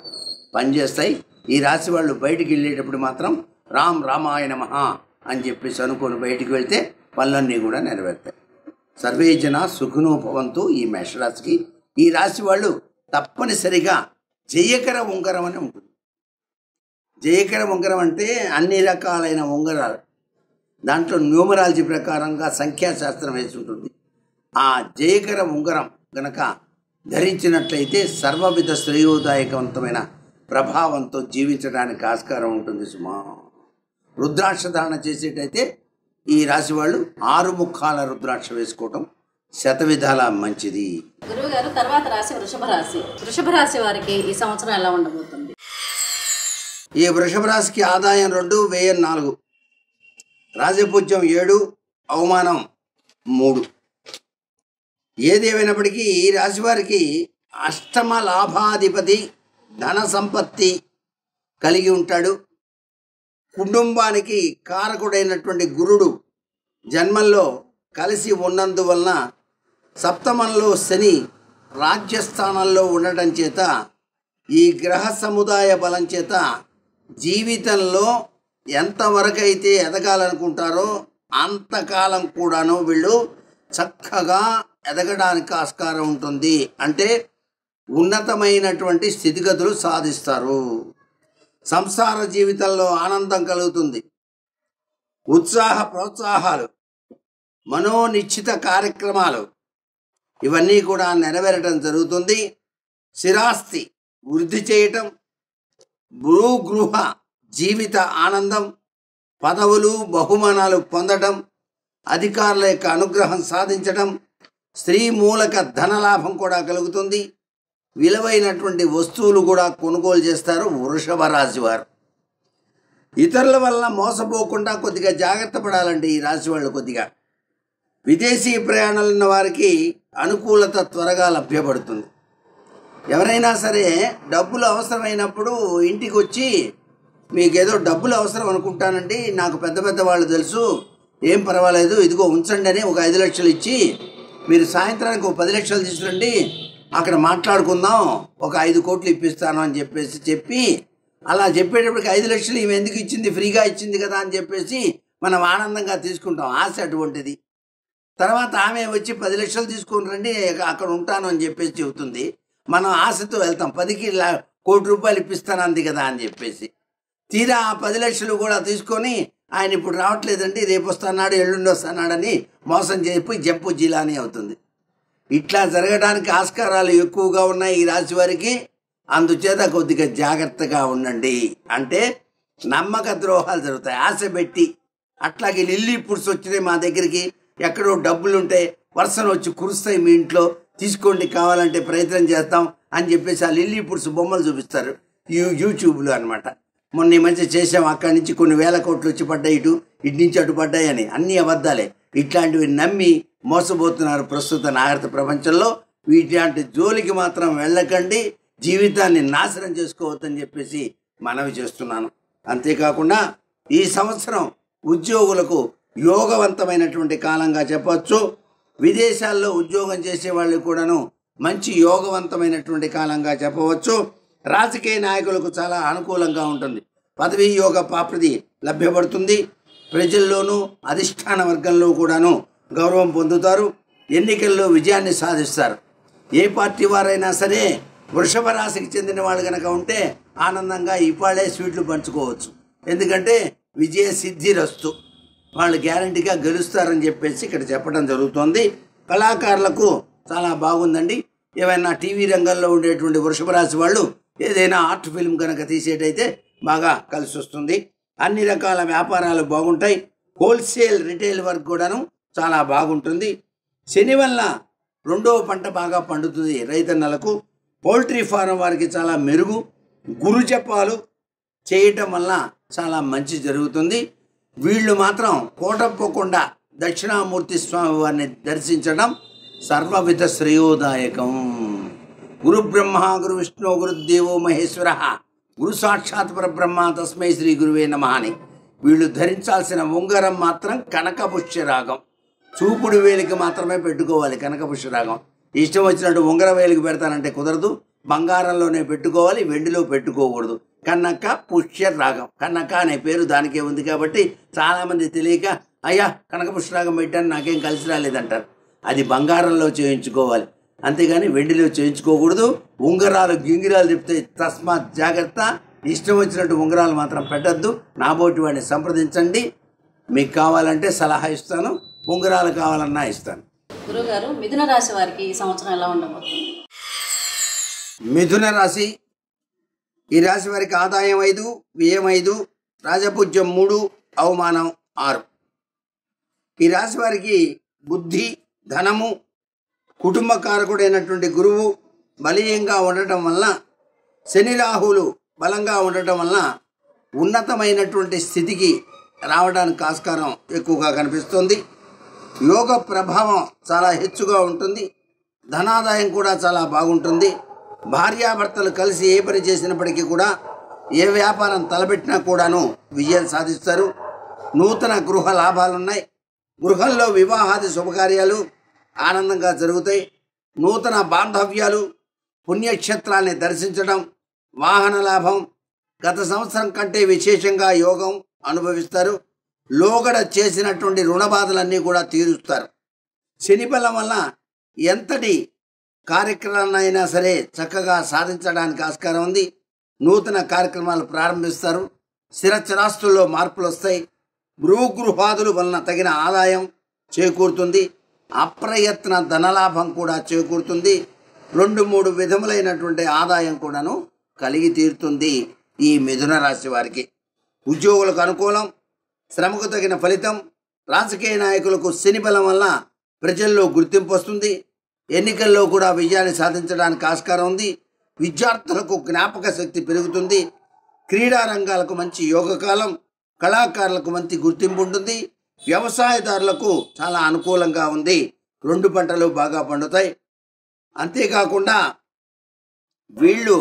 పనిచేస్తాయి. ఈ రాశి వాళ్ళు బయటికి వెళ్ళేటప్పుడు మాత్రం రామ్ రామాయ నమః అని చెప్పేసి అనుకొని బయటికి వెళ్తే పనులన్నీ కూడా నెరవేరుతాయి. సర్వే జన సుఖినో భవంతు. ఈ మేషరాశికి ఈ రాశి వాళ్ళు తప్పనిసరిగా జయకర ఉంగరం అని ఉంటుంది. జయకర ఉంగరం అంటే అన్ని రకాలైన ఉంగరాలు, దాంట్లో న్యూమరాలజీ ప్రకారంగా సంఖ్యాశాస్త్రం వేసి ఉంటుంది. ఆ జయకర ఉంగరం గనక ధరించినట్లయితే సర్వవిధ శ్రేయోదాయకవంతమైన ప్రభావంతో జీవించడానికి ఆస్కారం ఉంటుంది సుమా. రుద్రాక్ష ధారణ చేసేటైతే ఈ రాశి వాళ్ళు 6 ముఖాల రుద్రాక్ష వేసుకోవటం శతవిధాల మంచిది. గురువు గారు, తర్వాత రాశి వృషభ రాశి. వృషభ రాశి వారికి ఈ సంవత్సరం ఎలా ఉండబోతుంది? ఈ వృషభ రాశికి ఆదాయం 2, వ్యయం 4, రాజపూజ్యం 7, అవమానం 3. ఏదేమైనప్పటికీ ఈ రాశి వారికి అష్టమ లాభాధిపతి ధన సంపత్తి కలిగి ఉంటాడు. కుటుంబానికి కారకుడైనటువంటి గురుడు జన్మంలో కలిసి ఉన్నందువలన సప్తమంలో శని రాజ్యస్థానంలో ఉండటం చేత ఈ గ్రహ సముదాయ బలం చేత జీవితంలో ఎంతవరకైతే ఎదగాలనుకుంటారో అంతకాలం కూడాను వీళ్ళు చక్కగా ఎదగడానికి ఆస్కారం ఉంటుంది. అంటే ఉన్నతమైనటువంటి స్థితిగతులు సాధిస్తారు. సంసార జీవితంలో ఆనందం కలుగుతుంది. ఉత్సాహ ప్రోత్సాహాలు, మనోనిశ్చిత కార్యక్రమాలు ఇవన్నీ కూడా నెరవేరటం జరుగుతుంది. స్థిరాస్తి వృద్ధి చేయటం, భూగృహ జీవిత ఆనందం, పదవులు బహుమానాలు పొందటం, అధికారుల యొక్క అనుగ్రహం సాధించటం, స్త్రీ మూలక ధనలాభం కూడా కలుగుతుంది. విలువైనటువంటి వస్తువులు కూడా కొనుగోలు చేస్తారు వృషభ రాశి వారు. ఇతరుల వల్ల మోసపోకుండా కొద్దిగా జాగ్రత్త పడాలండి ఈ రాశి వాళ్ళు. కొద్దిగా విదేశీ ప్రయాణాలు ఉన్న వారికి అనుకూలత త్వరగా లభ్యపడుతుంది. ఎవరైనా సరే డబ్బులు అవసరమైనప్పుడు ఇంటికి వచ్చి మీకేదో డబ్బులు అవసరం అనుకుంటానండి, నాకు పెద్ద పెద్ద వాళ్ళు తెలుసు, ఏం పర్వాలేదు, ఇదిగో ఉంచండి అని ఒక 5 లక్షలు ఇచ్చి మీరు సాయంత్రానికి ఒక 10 లక్షలు తీసుకురండి, అక్కడ మాట్లాడుకుందాం, ఒక 5 కోట్లు ఇప్పిస్తాను అని చెప్పి అలా చెప్పేటప్పటికి 5 లక్షలు ఈమె ఎందుకు ఇచ్చింది, ఫ్రీగా ఇచ్చింది కదా అని చెప్పేసి మనం ఆనందంగా తీసుకుంటాం. ఆశ అటువంటిది. తర్వాత ఆమె వచ్చి 10 లక్షలు తీసుకుని రండి, అక్కడ ఉంటాను అని చెప్పేసి చెబుతుంది. మనం ఆశతో వెళ్తాం, 10కి కోటి రూపాయలు ఇప్పిస్తాను అంది కదా అని చెప్పేసి. తీరా ఆ 10 లక్షలు కూడా తీసుకొని ఆయన ఇప్పుడు రావట్లేదండి, రేపు వస్తున్నాడు, ఎల్లుండి వస్తున్నాడని మోసం చేసి జంపు జిలానీ అవుతుంది. ఇట్లా జరగడానికి ఆస్కారాలు ఎక్కువగా ఉన్నాయి ఈ రాశి వారికి. అందుచేత కొద్దిగా జాగ్రత్తగా ఉండండి. అంటే నమ్మక ద్రోహాలు జరుగుతాయి. ఆశ పెట్టి అట్లాగే లిల్లీ పురుషు వచ్చినాయి మా దగ్గరికి, ఎక్కడో డబ్బులుంటే వర్షం వచ్చి కురుస్తాయి మీ ఇంట్లో, తీసుకోండి కావాలంటే ప్రయత్నం చేస్తాం అని చెప్పేసి ఆ లిల్లీ పురుషు బొమ్మలు చూపిస్తారు యూట్యూబ్లో అనమాట. మొన్న ఈ మధ్య చేసాం, అక్కడి నుంచి కొన్ని వేల కోట్లు వచ్చి పడ్డాయి, ఇటు నుంచి అటు పడ్డాయి అని. అన్నీ అబద్ధాలే. ఇట్లాంటివి నమ్మి మోసపోతున్నారు ప్రస్తుత నాగరిక ప్రపంచంలో. వీటి జోలికి మాత్రం వెళ్ళకండి, జీవితాన్ని నాశనం చేసుకోవద్దని చెప్పేసి మనవి చేస్తున్నాను. అంతేకాకుండా ఈ సంవత్సరం ఉద్యోగులకు యోగవంతమైనటువంటి కాలంగా చెప్పవచ్చు. విదేశాల్లో ఉద్యోగం చేసే వాళ్ళకి కూడాను మంచి యోగవంతమైనటువంటి కాలంగా చెప్పవచ్చు. రాజకీయ నాయకులకు చాలా అనుకూలంగా ఉంటుంది. పదవీ యోగ ప్రాప్తి లభ్యపడుతుంది. ప్రజల్లోనూ అధిష్టాన వర్గంలో కూడాను గౌరవం పొందుతారు. ఎన్నికల్లో విజయాన్ని సాధిస్తారు. ఏ పార్టీ వారైనా సరే వృషభ రాశికి చెందిన వాళ్ళు కనుక ఉంటే ఆనందంగా ఇవాళే స్వీట్లు పంచుకోవచ్చు. ఎందుకంటే విజయ సిద్ధిరస్తు, వాళ్ళు గ్యారంటీగా గెలుస్తారని చెప్పేసి ఇక్కడ చెప్పడం జరుగుతుంది. కళాకారులకు చాలా బాగుందండి. ఏమైనా టీవీ రంగంలో ఉండేటువంటి వృషభ రాశి వాళ్ళు ఏదైనా ఆర్ట్ ఫిల్మ్ కనుక తీసేటైతే బాగా కలిసి వస్తుంది. అన్ని రకాల వ్యాపారాలు బాగుంటాయి. హోల్సేల్ రిటైల్ వర్క్ కూడాను చాలా బాగుంటుంది. శని వల్ల 2వ పంట బాగా పండుతుంది రైతన్నలకు. పౌల్ట్రీ ఫారం వారికి చాలా మెరుగు. గురు జపాలు చేయటం వల్ల చాలా మంచి జరుగుతుంది. వీళ్ళు మాత్రం కోటప్పకొండ దక్షిణామూర్తి స్వామి వారిని దర్శించడం సర్వవిధ శ్రేయోదాయకం. గురు బ్రహ్మ గురు విష్ణు గురుదేవో మహేశ్వర గురు సాక్షాత్ పరబ్రహ్మ తస్మై శ్రీ గురువే నమః అని వీళ్ళు ధరించాల్సిన ఉంగరం మాత్రం కనకపుష్యరాగం. చూపుడు వేలికి మాత్రమే పెట్టుకోవాలి కనకపుష్యరాగం. ఇష్టం వచ్చినట్టు ఉంగరం వేలికి పెడతానంటే కుదరదు. బంగారంలోనే పెట్టుకోవాలి, వెండిలో పెట్టుకోకూడదు. కనక పుష్యరాగం, కనక అనే పేరు దానికే ఉంది కాబట్టి చాలామంది తెలియక అయ్యా కనకపుష్యరాగం పెట్టాను నాకేం కలిసి రాలేదంటారు. అది బంగారంలో చేయించుకోవాలి, అంతేగాని వెండిలో చేయించుకోకూడదు. ఉంగరాలు గింగిరాలు చెప్తే తస్మాత్ జాగ్రత్త. ఇష్టం వచ్చినట్టు ఉంగరాలు మాత్రం పెట్టద్దు. నాబోటి వాడిని సంప్రదించండి, మీకు కావాలంటే సలహా ఇస్తాను, ఉంగరాలు కావాలన్నా ఇస్తాను. గురుగారు, మిథున రాశి వారికి ఈ సంవత్సరం ఎలా ఉండబోతుంది? మిథున రాశి, ఈ రాశి వారికి ఆదాయం 5, వ్యయం 5, రాజపూజ్యం 3, అవమానం 6. ఈ రాశి వారికి బుద్ధి, ధనము, కుటుంబ కారకుడైనటువంటి గురువు బలీయంగా ఉండటం వల్ల, శని రాహువులు బలంగా ఉండటం వల్ల ఉన్నతమైనటువంటి స్థితికి రావడానికి ఆస్కారం ఎక్కువగా కనిపిస్తుంది. యోగ ప్రభావం చాలా హెచ్చుగా ఉంటుంది. ధనాదాయం కూడా చాలా బాగుంటుంది. భార్యాభర్తలు కలిసి ఏ పని చేసినప్పటికీ కూడా, ఏ వ్యాపారం తలపెట్టినా కూడాను విజయం సాధిస్తారు. నూతన గృహ లాభాలున్నాయి. గృహంలో వివాహాది శుభకార్యాలు ఆనందంగా జరుగుతాయి. నూతన బాంధవ్యాలు, పుణ్యక్షేత్రాన్ని దర్శించడం, వాహన లాభం, గత సంవత్సరం కంటే విశేషంగా యోగం అనుభవిస్తారు. లోగడ చేసినటువంటి రుణబాధలన్నీ కూడా తీరుస్తారు. శని బలం వల్ల ఎంతటి కార్యక్రమాలైనా సరే చక్కగా సాధించడానికి ఆస్కారం ఉంది. నూతన కార్యక్రమాలు ప్రారంభిస్తారు. స్థిరచరాస్తుల్లో మార్పులు వస్తాయి. భూగృహాదుల వలన తగిన ఆదాయం చేకూరుతుంది. అప్రయత్న ధనలాభం కూడా చేకూరుతుంది. 2-3 విధములైనటువంటి ఆదాయం కూడాను కలిగి తీరుతుంది ఈ మిథున రాశి వారికి. ఉద్యోగులకు అనుకూలం, శ్రమకు తగిన ఫలితం. రాజకీయ నాయకులకు శని బలం వల్ల ప్రజల్లో గుర్తింపు వస్తుంది. ఎన్నికల్లో కూడా విజయాన్ని సాధించడానికి ఆస్కారం ఉంది. విద్యార్థులకు జ్ఞాపక శక్తి పెరుగుతుంది. క్రీడా రంగాలకు మంచి యోగకాలం. కళాకారులకు మంచి గుర్తింపు ఉంటుంది. వ్యవసాయదారులకు చాలా అనుకూలంగా ఉంది. 2 పంటలు బాగా పండుతాయి. అంతేకాకుండా వీళ్ళు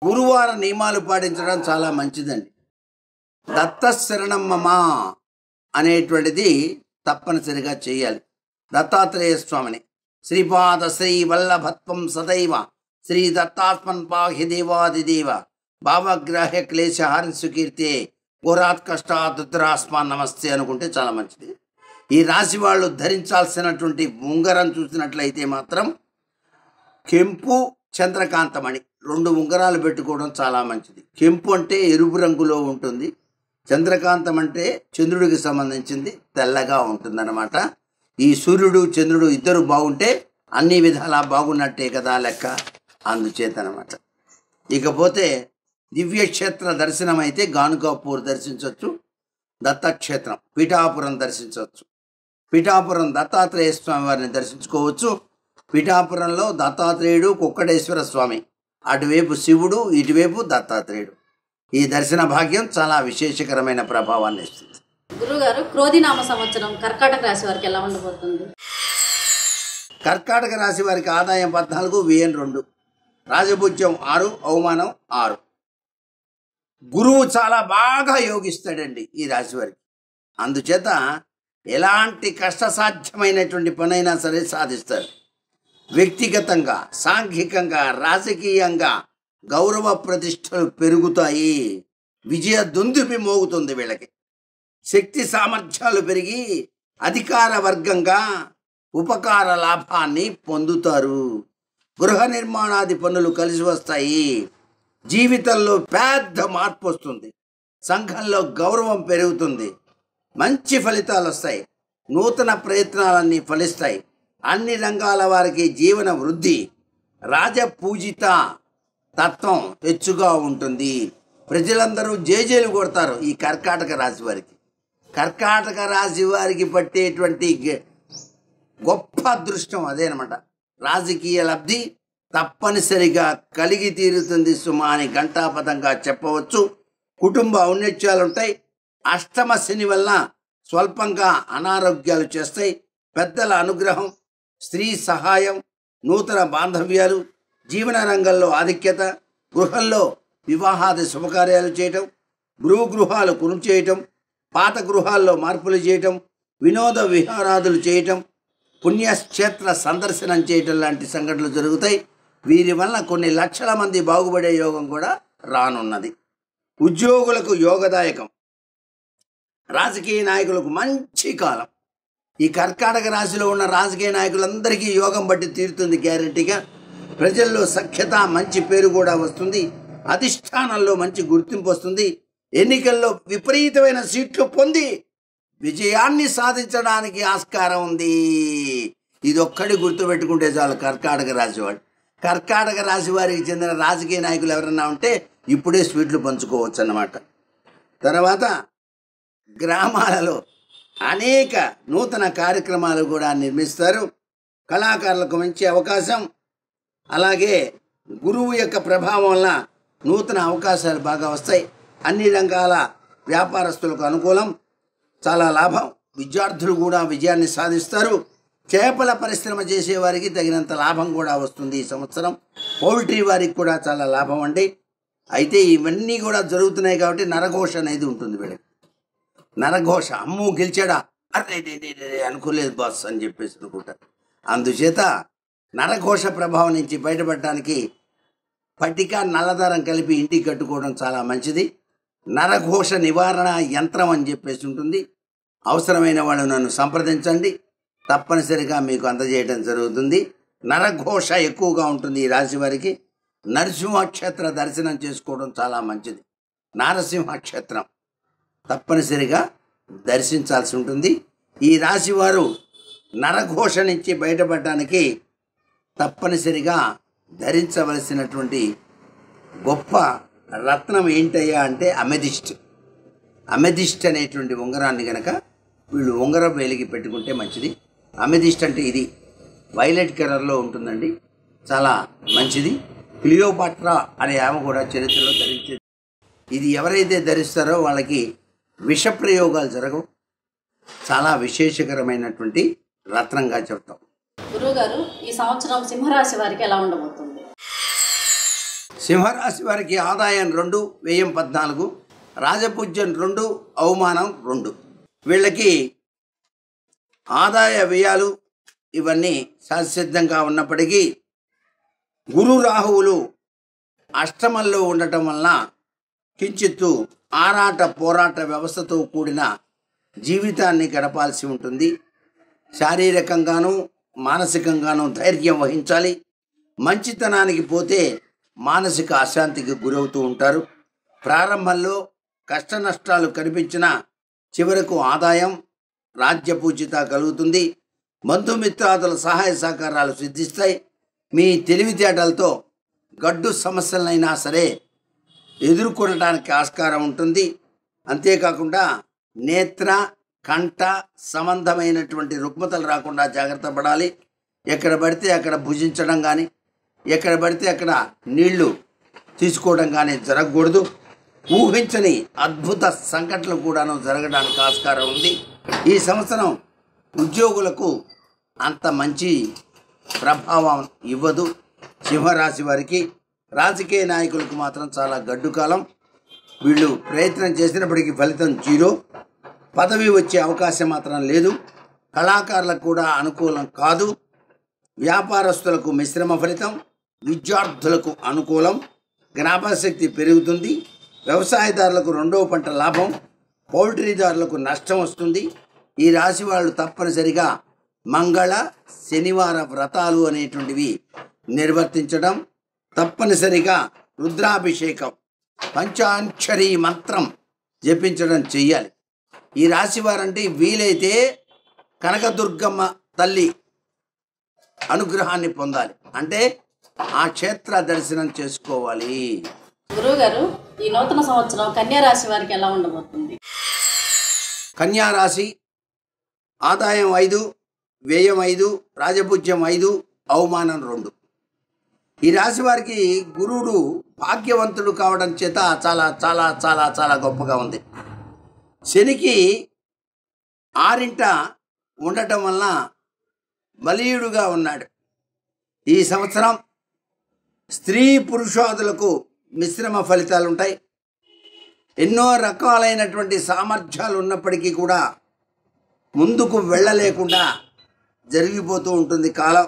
గురువార నియమాలు పాటించడం చాలా మంచిదండి. దత్తశరణం మమ అనేటువంటిది తప్పనిసరిగా చేయాలి. దత్తాత్రేయ స్వామిని శ్రీపాద శ్రీ వల్లభత్వం సదైవ శ్రీ దత్తాత్మన్ పాహి దేవాదిదేవ భావగ్రాహ్య క్లేశహారి సుకీర్తే ఘోరాత్ కష్టాదుద్రాస్మాన్ నమస్తే అనుకుంటే చాలా మంచిది. ఈ రాశి వాళ్ళు ధరించాల్సినటువంటి ఉంగరం చూసినట్లయితే మాత్రం కెంపు, చంద్రకాంతమణి 2 ఉంగరాలు పెట్టుకోవడం చాలా మంచిది. కెంపు అంటే ఎరుపు రంగులో ఉంటుంది. చంద్రకాంతం అంటే చంద్రుడికి సంబంధించింది, తెల్లగా ఉంటుందన్నమాట. ఈ సూర్యుడు చంద్రుడు ఇద్దరు బాగుంటే అన్ని విధాలా బాగున్నట్టే కదా లెక్క. అందుచేతనమాట. ఇకపోతే దివ్యక్షేత్ర దర్శనం అయితే గానుగాపూర్ దర్శించవచ్చు. దత్తక్షేత్రం పిఠాపురం దర్శించవచ్చు. పిఠాపురం దత్తాత్రేయ స్వామి వారిని దర్శించుకోవచ్చు. పిఠాపురంలో దత్తాత్రేయుడు, కుక్కడేశ్వర స్వామి, అటువైపు శివుడు, ఇటువైపు దత్తాత్రేయుడు. ఈ దర్శన భాగ్యం చాలా విశేషకరమైన ప్రభావాన్ని ఇస్తుంది. గురుగారు, క్రోధినామ సంవత్సరం కర్కాటక రాశి వారికి ఎలా ఉండబోతుంది? కర్కాటక రాశి వారికి ఆదాయం 14, వ్యయం 2, రాజభుజ్యం 6, అవమానం 6. గురువు చాలా బాగా యోగిస్తాడండి ఈ రాశి వారికి. అందుచేత ఎలాంటి కష్టసాధ్యమైనటువంటి పనైనా సరే సాధిస్తారు. వ్యక్తిగతంగా, సాంఘికంగా, రాజకీయంగా గౌరవ ప్రతిష్టలు పెరుగుతాయి. విజయ దుందుబి మోగుతుంది వీళ్ళకి. శక్తి సామర్థ్యాలు పెరిగి అధికార వర్గంగా ఉపకార లాభాన్ని పొందుతారు. గృహ నిర్మాణాది పనులు కలిసి వస్తాయి. జీవితంలో పెద్ద మార్పు వస్తుంది. సంఘంలో గౌరవం పెరుగుతుంది. మంచి ఫలితాలు వస్తాయి. నూతన ప్రయత్నాలన్నీ ఫలిస్తాయి. అన్ని రంగాల వారికి జీవన వృద్ధి, రాజపూజిత తత్వం హెచ్చుగా ఉంటుంది. ప్రజలందరూ జేజేలు కొడతారు ఈ కర్కాటక రాశి వారికి. కర్కాటక రాశి వారికి పట్టేటువంటి గొప్ప అదృష్టం అదేనమాట. రాజకీయ లబ్ధి తప్పనిసరిగా కలిగి తీరుతుంది సుమా అని ఘంటాపథంగా చెప్పవచ్చు. కుటుంబ ఔన్నత్యాలు ఉంటాయి. అష్టమ శని వల్ల స్వల్పంగా అనారోగ్యాలు చేస్తాయి. పెద్దల అనుగ్రహం, స్త్రీ సహాయం, నూతన బాంధవ్యాలు, జీవన రంగంలో ఆధిక్యత, గృహంలో వివాహాది శుభకార్యాలు చేయటం, గృహాలు కొను చేయటం, పాత గృహాల్లో మార్పులు చేయటం, వినోద విహారాదులు చేయటం, పుణ్యక్షేత్ర సందర్శనం చేయటం లాంటి సంఘటనలు జరుగుతాయి. వీరి వల్ల కొన్ని లక్షల మంది బాగుపడే యోగం కూడా రానున్నది. ఉద్యోగులకు యోగదాయకం. రాజకీయ నాయకులకు మంచి కాలం. ఈ కర్కాటక రాశిలో ఉన్న రాజకీయ నాయకులందరికీ యోగం బట్టి తీరుతుంది గ్యారెంటీగా. ప్రజల్లో సఖ్యత, మంచి పేరు కూడా వస్తుంది. అధిష్టానంలో మంచి గుర్తింపు వస్తుంది. ఎన్నికల్లో విపరీతమైన సీట్లు పొంది విజయాన్ని సాధించడానికి ఆస్కారం ఉంది. ఇదొక్కడి గుర్తుపెట్టుకుంటే చాలు కర్కాటక రాశి వాడు. కర్కాటక రాశి వారికి చెందిన రాజకీయ నాయకులు ఎవరన్నా ఉంటే ఇప్పుడే స్వీట్లు పంచుకోవచ్చు అన్నమాట. తర్వాత గ్రామాలలో అనేక నూతన కార్యక్రమాలు కూడా నిర్మిస్తారు. కళాకారులకు మంచి అవకాశం. అలాగే గురువు యొక్క ప్రభావం వల్ల నూతన అవకాశాలు బాగా వస్తాయి. అన్ని రంగాల వ్యాపారస్తులకు అనుకూలం, చాలా లాభం. విద్యార్థులు కూడా విజయాన్ని సాధిస్తారు. చేపల పరిశ్రమ చేసేవారికి తగినంత లాభం కూడా వస్తుంది ఈ సంవత్సరం. పౌల్ట్రీ వారికి కూడా చాలా లాభం అండి. అయితే ఇవన్నీ కూడా జరుగుతున్నాయి కాబట్టి నరఘోష అనేది ఉంటుంది వీళ్ళకి. నరఘోష, అమ్ము గెలిచాడా, అరే అనుకోలేదు బాస్ అని చెప్పేసి అనుకుంటారు. అందుచేత నరఘోష ప్రభావం నుంచి బయటపడటానికి పట్టిక నల్లదారం కలిపి ఇంటికి కట్టుకోవడం చాలా మంచిది. నరఘోష నివారణ యంత్రం అని చెప్పేసి ఉంటుంది. అవసరమైన వాళ్ళు నన్ను సంప్రదించండి, తప్పనిసరిగా మీకు అందజేయడం జరుగుతుంది. నరఘోష ఎక్కువగా ఉంటుంది ఈ రాశి వారికి. నరసింహక్షేత్ర దర్శనం చేసుకోవడం చాలా మంచిది. నారసింహక్షేత్రం తప్పనిసరిగా దర్శించాల్సి ఉంటుంది. ఈ రాశి వారు నరఘోష నుంచి బయటపడటానికి తప్పనిసరిగా ధరించవలసినటువంటి గొప్ప రత్నం ఏంటయ్యా అంటే అమెథిస్ట్. అమెథిస్ట్ అనేటువంటి ఉంగరాన్ని కనుక వీళ్ళు ఉంగరం వేలికి పెట్టుకుంటే మంచిది. అమెథిస్ట్ అంటే ఇది వైలెట్ కలర్లో ఉంటుందండి, చాలా మంచిది. క్లియోపాట్రా అనే ఆమె కూడా చరిత్రలో ధరించేది. ఇది ఎవరైతే ధరిస్తారో వాళ్ళకి విష ప్రయోగాలు జరగవు. చాలా విశేషకరమైనటువంటి రత్నంగా చెప్తాం. గురువుగారు, ఈ సంవత్సరం సింహరాశి వారికి ఎలా ఉండబోతుంది? సింహరాశి వారికి ఆదాయం 2, వ్యయం 14, రాజపూజ్యం 2, అవమానం 2. వీళ్ళకి ఆదాయ వ్యయాలు ఇవన్నీ సహసిద్ధంగా ఉన్నప్పటికీ గురు రాహువులు అష్టమంలో ఉండటం వలన కించిత్తు ఆరాట పోరాట వ్యవస్థతో కూడిన జీవితాన్ని గడపాల్సి ఉంటుంది. శారీరకంగానూ మానసికంగానూ ధైర్యం వహించాలి. మంచితనానికి పోతే మానసిక అశాంతికి గురవుతూ ఉంటారు. ప్రారంభంలో కష్ట నష్టాలు కనిపించినా చివరకు ఆదాయం రాజ్యపూజిత కలుగుతుంది. బంధుమిత్రాదుల సహాయ సహకారాలు సిద్ధిస్తాయి. మీ తెలివితేటలతో గడ్డు సమస్యలైనా సరే ఎదుర్కొనడానికి ఆస్కారం ఉంటుంది. అంతేకాకుండా నేత్ర కంఠ సంబంధమైనటువంటి రుగ్మతలు రాకుండా జాగ్రత్త పడాలి. ఎక్కడ పడితే అక్కడ భుజించడం కానీ, ఎక్కడ పడితే అక్కడ నీళ్లు తీసుకోవడం కానీ జరగకూడదు. ఊహించని అద్భుత సంఘటనలు కూడాను జరగడానికి ఆస్కారం ఉంది. ఈ సంవత్సరం ఉద్యోగులకు అంత మంచి ప్రభావం ఇవ్వదు. సింహరాశి వారికి రాజకీయ నాయకులకు మాత్రం చాలా గడ్డు కాలం. వీళ్ళు ప్రయత్నం చేసినప్పటికీ ఫలితం 0. పదవి వచ్చే అవకాశం మాత్రం లేదు. కళాకారులకు కూడా అనుకూలం కాదు. వ్యాపారస్తులకు మిశ్రమ ఫలితం. విద్యార్థులకు అనుకూలం. జ్ఞాపకశక్తి పెరుగుతుంది. వ్యవసాయదారులకు 2వ పంట లాభం. పౌల్ట్రీదారులకు నష్టం వస్తుంది. ఈ రాశి వాళ్ళు తప్పనిసరిగా మంగళ శనివార వ్రతాలు అనేటువంటివి నిర్వర్తించడం, తప్పనిసరిగా రుద్రాభిషేకం పంచాక్షరీ మంత్రం జపించడం చెయ్యాలి. ఈ రాశి వారంటే వీలైతే కనకదుర్గమ్మ తల్లి అనుగ్రహాన్ని పొందాలి, అంటే ఆ క్షేత్ర దర్శనం చేసుకోవాలి. గురువుగారు, ఈ నూతన సంవత్సరం కన్యా రాశి వారికి ఎలా ఉండబోతుంది? కన్యా రాశి ఆదాయం 5, వ్యయం 5, రాజపూజ్యం 5, అవమానం 2. ఈ రాశి వారికి గురువుడు భాగ్యవంతుడు కావడం చేత చాలా చాలా చాలా చాలా గొప్పగా ఉంది. శనికి 6ంట ఉండటం వలన బలీయుడుగా ఉన్నాడు. ఈ సంవత్సరం స్త్రీ పురుషాదులకు మిశ్రమ ఫలితాలు ఉంటాయి. ఎన్నో రకాలైనటువంటి సామర్థ్యాలు ఉన్నప్పటికీ కూడా ముందుకు వెళ్ళలేకుండా జరిగిపోతూ ఉంటుంది కాలం.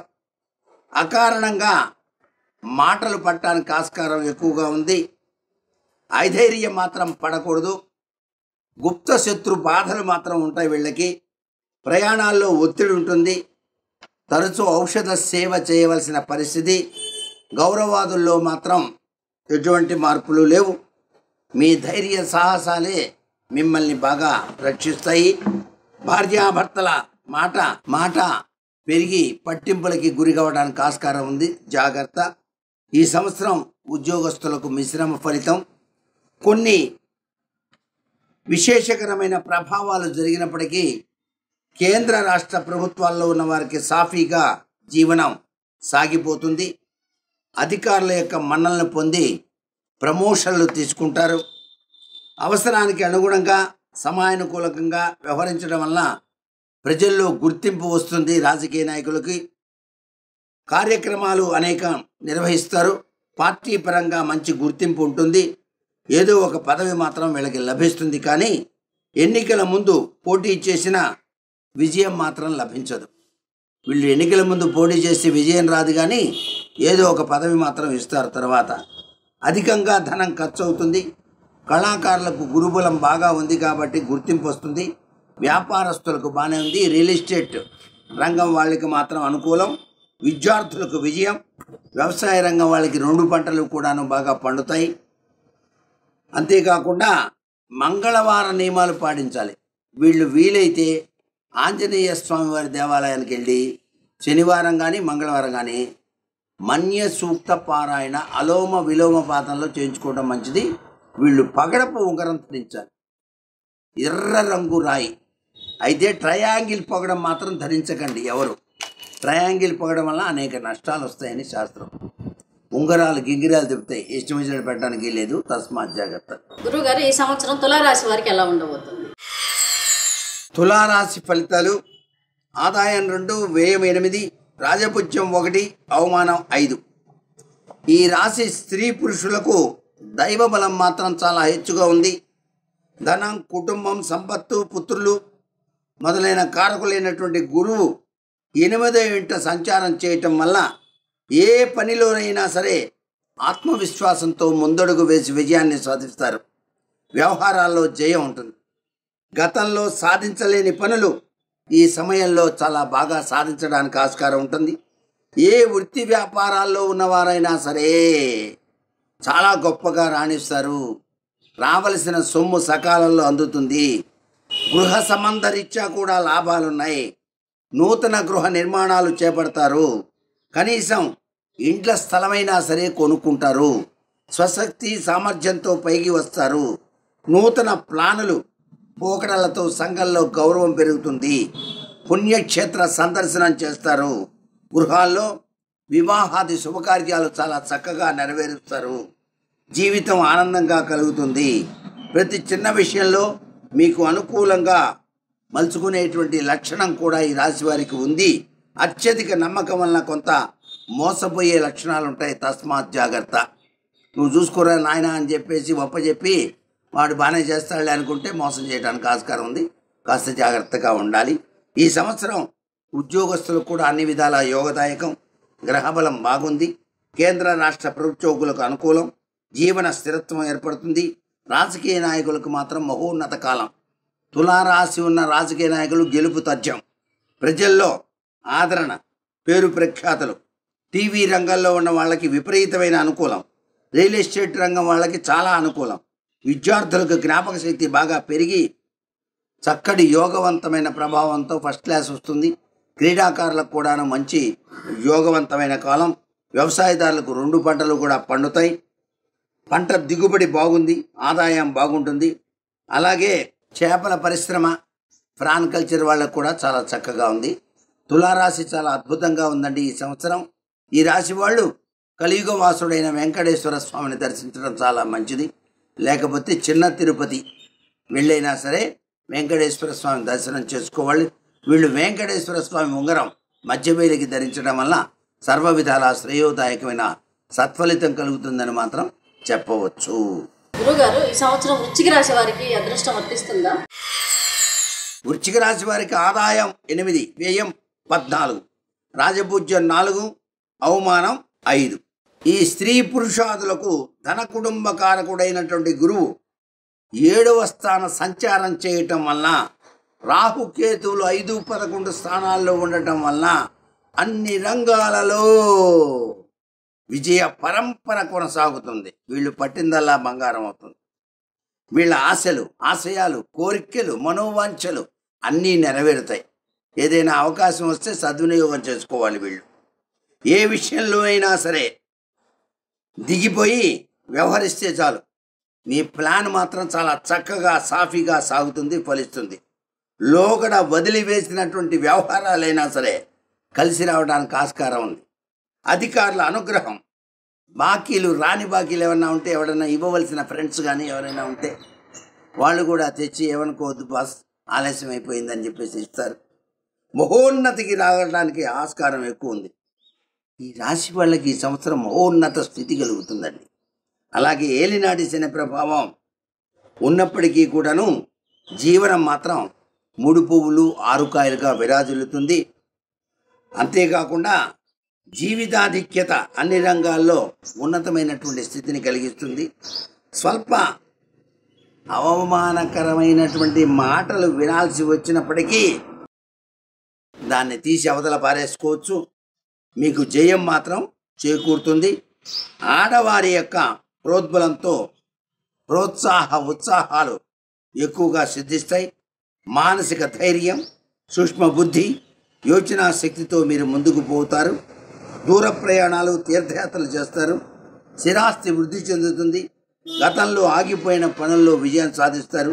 అకారణంగా మాటలు పట్టడానికి ఆస్కారం ఎక్కువగా ఉంది. ఐధైర్యం మాత్రం పడకూడదు. గుప్త శత్రు బాధలు మాత్రం ఉంటాయి వీళ్ళకి. ప్రయాణాల్లో ఒత్తిడి ఉంటుంది. తరచూ ఔషధ సేవ చేయవలసిన పరిస్థితి. గౌరవాదుల్లో మాత్రం ఎటువంటి మార్పులు లేవు. మీ ధైర్య సాహసాలే మిమ్మల్ని బాగా రక్షిస్తాయి. భార్యాభర్తల మాట పెరిగి పట్టింపులకి గురి కావడానికి ఆస్కారం ఉంది, జాగ్రత్త. ఈ సంవత్సరం ఉద్యోగస్తులకు మిశ్రమ ఫలితం. కొన్ని విశేషకరమైన ప్రభావాలు జరిగినప్పటికీ కేంద్ర రాష్ట్ర ప్రభుత్వాల్లో ఉన్న వారికి సాఫీగా జీవనం సాగిపోతుంది. అధికారుల యొక్క మన్నలను పొంది ప్రమోషన్లు తీసుకుంటారు. అవసరానికి అనుగుణంగా సమయానుకూలంగా వ్యవహరించడం వలన ప్రజల్లో గుర్తింపు వస్తుంది. రాజకీయ నాయకులకి కార్యక్రమాలు అనేక నిర్వహిస్తారు. పార్టీ పరంగా మంచి గుర్తింపు ఉంటుంది. ఏదో ఒక పదవి మాత్రం వీళ్ళకి లభిస్తుంది. కానీ ఎన్నికల ముందు పోటీ చేసిన విజయం మాత్రం లభించదు. వీళ్ళు ఎన్నికల ముందు పోటీ చేసి విజయం రాదు, కానీ ఏదో ఒక పదవి మాత్రం ఇస్తారు. తర్వాత అధికంగా ధనం ఖర్చు అవుతుంది. కళాకారులకు గురుబలం బాగా ఉంది కాబట్టి గుర్తింపు వస్తుంది. వ్యాపారస్తులకు బాగానే ఉంది. రియల్ ఎస్టేట్ రంగం వాళ్ళకి మాత్రం అనుకూలం. విద్యార్థులకు విజయం. వ్యవసాయ రంగం వాళ్ళకి 2 పంటలు కూడాను బాగా పండుతాయి. అంతేకాకుండా మంగళవార నియమాలు పాటించాలి. వీళ్ళు వీలైతే ఆంజనేయ స్వామి వారి దేవాలయానికి వెళ్ళి శనివారం కానీ మంగళవారం కానీ మన్య సూక్త పారాయణ అలోమ విలోమ పాతంలో చేయించుకోవడం మంచిది. వీళ్ళు పగడపు ఉంగరం ధరించాలి, ఎర్ర రంగు రాయి. అయితే ట్రయాంగిల్ పొగడం మాత్రం ధరించకండి ఎవరు. ట్రయాంగిల్ పొగడం వల్ల అనేక నష్టాలు వస్తాయని శాస్త్రం. ఉంగరాలు గింగిరాలు తిప్పుతాయి, ఇష్టం వచ్చినట్టు పెట్టడానికి లేదు. తస్మాత్ జాగ్రత్త. గురువుగారు, ఈ సంవత్సరం తులారాశి వారికి ఎలా ఉండబోతుంది? తులారాశి ఫలితాలు: ఆదాయం 2, వ్యయం 8, రాజపుత్యం 1, అవమానం 5. ఈ రాశి స్త్రీ పురుషులకు దైవ బలం మాత్రం చాలా హెచ్చుగా ఉంది. ధనం, కుటుంబం, సంపత్తు, పుత్రులు మొదలైన కారకులైనటువంటి గురువు 8వ ఇంట సంచారం చేయటం వల్ల ఏ పనిలోనైనా సరే ఆత్మవిశ్వాసంతో ముందడుగు వేసి విజయాన్ని సాధిస్తారు. వ్యవహారాల్లో జయం ఉంటుంది. గతంలో సాధించలేని పనులు ఈ సమయంలో చాలా బాగా సాధించడానికి ఆస్కారం ఉంటుంది. ఏ వృత్తి వ్యాపారాల్లో ఉన్నవారైనా సరే చాలా గొప్పగా రాణిస్తారు. రావలసిన సొమ్ము సకాలంలో అందుతుంది. గృహ సంబంధ రీత్యా కూడా లాభాలున్నాయి. నూతన గృహ నిర్మాణాలు చేపడతారు. కనీసం ఇంట్ల స్థలమైనా సరే కొనుక్కుంటారు. స్వశక్తి సామర్థ్యంతో పైకి వస్తారు. నూతన ప్లానులు పోకడలతో సంఘంలో గౌరవం పెరుగుతుంది. పుణ్యక్షేత్ర సందర్శనం చేస్తారు. గృహాల్లో వివాహాది శుభకార్యాలు చాలా చక్కగా నెరవేరుస్తారు. జీవితం ఆనందంగా కలుగుతుంది. ప్రతి చిన్న విషయంలో మీకు అనుకూలంగా మలుచుకునేటువంటి లక్షణం కూడా ఈ రాశి వారికి ఉంది. అత్యధిక నమ్మకం వలన కొంత మోసపోయే లక్షణాలు ఉంటాయి. తస్మాత్ జాగ్రత్త. నువ్వు చూసుకోరా నాయన అని చెప్పేసి ఒప్పచెప్పి వాడు బాగానే చేస్తాడులే అనుకుంటే మోసం చేయడానికి ఆస్కారం ఉంది. కాస్త జాగ్రత్తగా ఉండాలి. ఈ సంవత్సరం ఉద్యోగస్తులకు కూడా అన్ని విధాల యోగదాయకం. గ్రహబలం బాగుంది. కేంద్ర రాష్ట్ర ప్రభుత్వోగులకు అనుకూలం. జీవన స్థిరత్వం ఏర్పడుతుంది. రాజకీయ నాయకులకు మాత్రం మహోన్నత కాలం. తులారాశి ఉన్న రాజకీయ నాయకులు గెలుపు తథ్యం. ప్రజల్లో ఆదరణ, పేరు ప్రఖ్యాతులు. టీవీ రంగంలో ఉన్న వాళ్ళకి విపరీతమైన అనుకూలం. రియల్ ఎస్టేట్ రంగం వాళ్ళకి చాలా అనుకూలం. విద్యార్థులకు జ్ఞాపక శక్తి బాగా పెరిగి చక్కటి యోగవంతమైన ప్రభావంతో ఫస్ట్ క్లాస్ వస్తుంది. క్రీడాకారులకు కూడాను మంచి యోగవంతమైన కాలం. వ్యవసాయదారులకు 2 పంటలు కూడా పండుతాయి. పంట దిగుబడి బాగుంది. ఆదాయం బాగుంటుంది. అలాగే చేపల పరిశ్రమ, ప్రాన్ కల్చర్ వాళ్ళకు కూడా చాలా చక్కగా ఉంది. తులారాశి చాలా అద్భుతంగా ఉందండి ఈ సంవత్సరం. ఈ రాశి వాళ్ళు కలియుగ వాసుడైన వెంకటేశ్వర స్వామిని దర్శించడం చాలా మంచిది. లేకపోతే చిన్న తిరుపతి వెళ్ళైనా సరే వెంకటేశ్వర స్వామి దర్శనం చేసుకోవాలి. వీళ్ళు వెంకటేశ్వర స్వామి ఉంగరం మధ్యవేలికి ధరించడం వల్ల సర్వ విధాల శ్రేయోదాయకమైన సత్ఫలితం కలుగుతుందని మాత్రం చెప్పవచ్చు. గురుగారు, ఈ సంవత్సరం వృశ్చిక రాశి వారికి అదృష్టం వర్తిస్తుందా? వృశ్చిక రాశి వారికి ఆదాయం 8, వ్యయం 14, రాజపూజ్యం 4, అవమానం 5. ఈ స్త్రీ పురుషాదులకు ధన కుటుంబ కారకుడైనటువంటి గురువు 7వ స్థాన సంచారం చేయటం వలన, రాహుకేతువులు 5, 11 స్థానాల్లో ఉండటం వలన అన్ని రంగాలలో విజయ పరంపర కొనసాగుతుంది. వీళ్ళు పట్టిందల్లా బంగారం అవుతుంది. వీళ్ళ ఆశలు, ఆశయాలు, కోరికలు, మనోవాంఛలు అన్నీ నెరవేరుతాయి. ఏదైనా అవకాశం వస్తే సద్వినియోగం చేసుకోవాలి. వీళ్ళు ఏ విషయంలో అయినా సరే దిగిపోయి వ్యవహరిస్తే చాలు. మీ ప్లాన్ మాత్రం చాలా చక్కగా సాఫీగా సాగుతుంది, ఫలిస్తుంది. లోగడ వదిలివేసినటువంటి వ్యవహారాలైనా సరే కలిసి రావడానికి ఆస్కారం ఉంది. అధికారుల అనుగ్రహం, బాకీలు, రాని బాకీలు ఏమన్నా ఉంటే, ఎవరైనా ఇవ్వవలసిన ఫ్రెండ్స్ కానీ ఎవరైనా ఉంటే వాళ్ళు కూడా తెచ్చి ఏమనుకోవద్దు బాస్ ఆలస్యం అయిపోయిందని చెప్పేసి ఇస్తారు. మహోన్నతికి రావడానికి ఆస్కారం ఎక్కువ ఉంది. ఈ రాశి వాళ్ళకి ఈ సంవత్సరం మహోన్నత స్థితి కలుగుతుందండి. అలాగే ఏలినాటి శని ప్రభావం ఉన్నప్పటికీ కూడాను జీవనం మాత్రం 3 పువ్వులు 6 కాయలుగా విరాజిల్లుతుంది. అంతేకాకుండా జీవితాధిక్యత అన్ని రంగాల్లో ఉన్నతమైనటువంటి స్థితిని కలిగిస్తుంది. స్వల్ప అవమానకరమైనటువంటి మాటలు వినాల్సి వచ్చినప్పటికీ దాన్ని తీసి అవతల పారేసుకోవచ్చు. మీకు జయం మాత్రం చేకూరుతుంది. ఆడవారి యొక్క ప్రోద్బలంతో ఉత్సాహాలు ఎక్కువగా సిద్ధిస్తాయి. మానసిక ధైర్యం, సూక్ష్మ బుద్ధి, యోచనా శక్తితో మీరు ముందుకు పోతారు. దూర ప్రయాణాలు, తీర్థయాత్రలు చేస్తారు. స్థిరాస్తి వృద్ధి చెందుతుంది. గతంలో ఆగిపోయిన పనుల్లో విజయం సాధిస్తారు.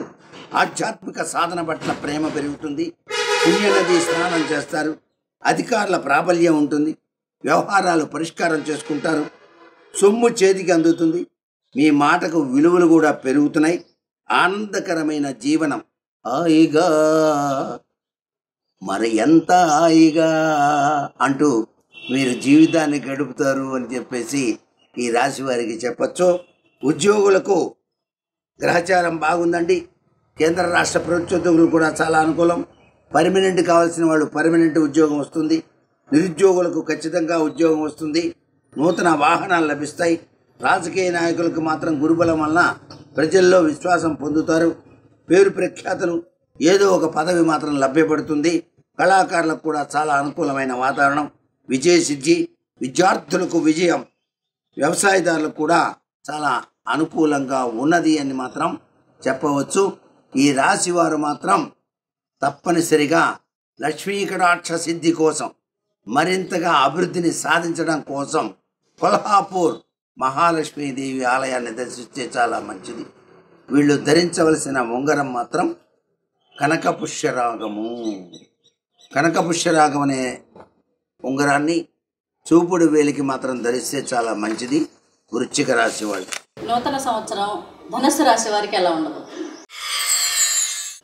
ఆధ్యాత్మిక సాధన పట్ల ప్రేమ పెరుగుతుంది. పుణ్యనది స్నానం చేస్తారు. అధికారుల ప్రాబల్యం ఉంటుంది. వ్యవహారాలు పరిష్కారం చేసుకుంటారు. సొమ్ము చేతికి అందుతుంది. మీ మాటకు విలువలు కూడా పెరుగుతున్నాయి. ఆనందకరమైన జీవనం హాయిగా, మరి ఎంత హాయిగా అంటూ మీరు జీవితాన్ని గడుపుతారు అని చెప్పేసి ఈ రాశి వారికి చెప్పచ్చు. ఉద్యోగులకు గ్రహచారం బాగుందండి. కేంద్ర రాష్ట్ర ప్రభుత్వోద్యోగులు కూడా చాలా అనుకూలం. పర్మనెంట్ కావాల్సిన వాళ్ళు పర్మనెంట్ ఉద్యోగం వస్తుంది. నిరుద్యోగులకు ఖచ్చితంగా ఉద్యోగం వస్తుంది. నూతన వాహనాలు లభిస్తాయి. రాజకీయ నాయకులకు మాత్రం గురుబలం వలన ప్రజల్లో విశ్వాసం పొందుతారు. పేరు ప్రఖ్యాతులు, ఏదో ఒక పదవి మాత్రం లభ్యపడుతుంది. కళాకారులకు కూడా చాలా అనుకూలమైన వాతావరణం. విజయసిద్ధి, విద్యార్థులకు విజయం, వ్యవసాయదారులకు కూడా చాలా అనుకూలంగా ఉన్నది అని మాత్రం చెప్పవచ్చు. ఈ రాశి వారు మాత్రం తప్పనిసరిగా లక్ష్మీ కటాక్ష సిద్ధి కోసం, మరింతగా అభివృద్ధిని సాధించడం కోసం కొల్హాపూర్ మహాలక్ష్మీదేవి ఆలయాన్ని దర్శిస్తే చాలా మంచిది. వీళ్ళు ధరించవలసిన ఉంగరం మాత్రం కనకపుష్యరాగము. కనకపుష్యరాగం అనే ఉంగరాన్ని చూపుడు వేలికి మాత్రం ధరిస్తే చాలా మంచిది. వృశ్చిక రాశి వాళ్ళు. నూతన సంవత్సరం ధనుస్సు రాశి వారికి ఎలా ఉండదు?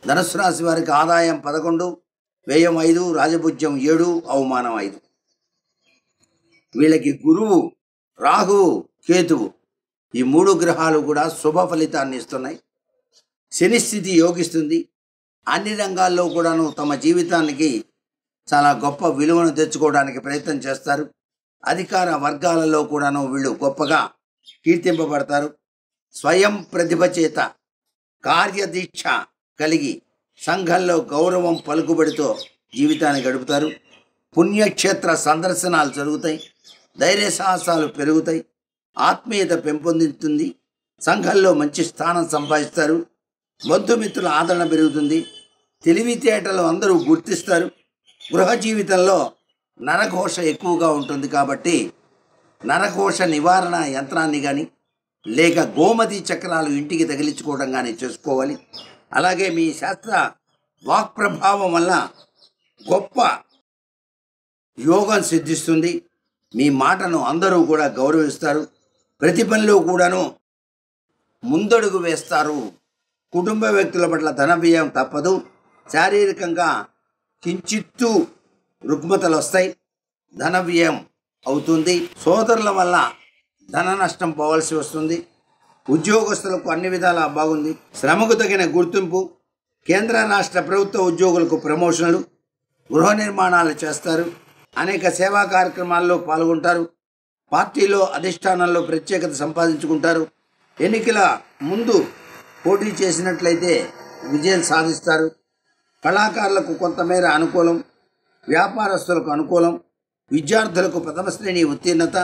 ధనుస్సు రాశి వారికి ఆదాయం 11, వ్యయం 5, రాజభుజ్యం 7, అవమానం 5. వీళ్ళకి గురువు, రాహువు, కేతువు ఈ 3 గ్రహాలు కూడా శుభ ఫలితాన్ని ఇస్తున్నాయి. శని స్థితి యోగిస్తుంది. అన్ని రంగాల్లో కూడాను తమ జీవితానికి చాలా గొప్ప విలువను తెచ్చుకోవడానికి ప్రయత్నం చేస్తారు. అధికార వర్గాలలో కూడాను వీళ్ళు గొప్పగా కీర్తింపబడతారు. స్వయం ప్రతిభ చేత కార్యదీక్ష కలిగి సంఘంలో గౌరవం పలుకుబడితో జీవితాన్ని గడుపుతారు. పుణ్యక్షేత్ర సందర్శనాలు జరుగుతాయి. ధైర్య సాహసాలు పెరుగుతాయి. ఆత్మీయత పెంపొందుతుంది. సంఘంలో మంచి స్థానం సంపాదిస్తారు. బంధుమిత్రుల ఆదరణ పెరుగుతుంది. తెలివితేటలు అందరూ గుర్తిస్తారు. గృహ జీవితంలో నరఘోష ఎక్కువగా ఉంటుంది కాబట్టి నరఘోష నివారణ యంత్రాన్ని కానీ లేక గోమతి చక్రాలు ఇంటికి తగిలించుకోవడం కానీ చేసుకోవాలి. అలాగే మీ శాస్త్ర వాక్ ప్రభావం వల్ల గొప్ప యోగం సిద్ధిస్తుంది. మీ మాటను అందరూ కూడా గౌరవిస్తారు. ప్రతి పనిలో కూడాను ముందడుగు వేస్తారు. కుటుంబ వ్యక్తుల పట్ల ధన వ్యయం తప్పదు. శారీరకంగా కించిత్తు రుగ్మతలు వస్తాయి. ధన వ్యయం అవుతుంది. సోదరుల వల్ల ధన నష్టం పోవాల్సి వస్తుంది. ఉద్యోగస్తులకు అన్ని విధాలా బాగుంది. శ్రమకు తగిన గుర్తింపు. కేంద్ర రాష్ట్ర ప్రభుత్వ ఉద్యోగులకు ప్రమోషన్లు, గృహ నిర్మాణాలు చేస్తారు. అనేక సేవా కార్యక్రమాల్లో పాల్గొంటారు. పార్టీలో అధిష్టానంలో ప్రత్యేకత సంపాదించుకుంటారు. ఎన్నికల ముందు పోటీ చేసినట్లయితే విజయం సాధిస్తారు. కళాకారులకు కొంతమేర అనుకూలం. వ్యాపారస్తులకు అనుకూలం. విద్యార్థులకు ప్రథమ శ్రేణి ఉత్తీర్ణత.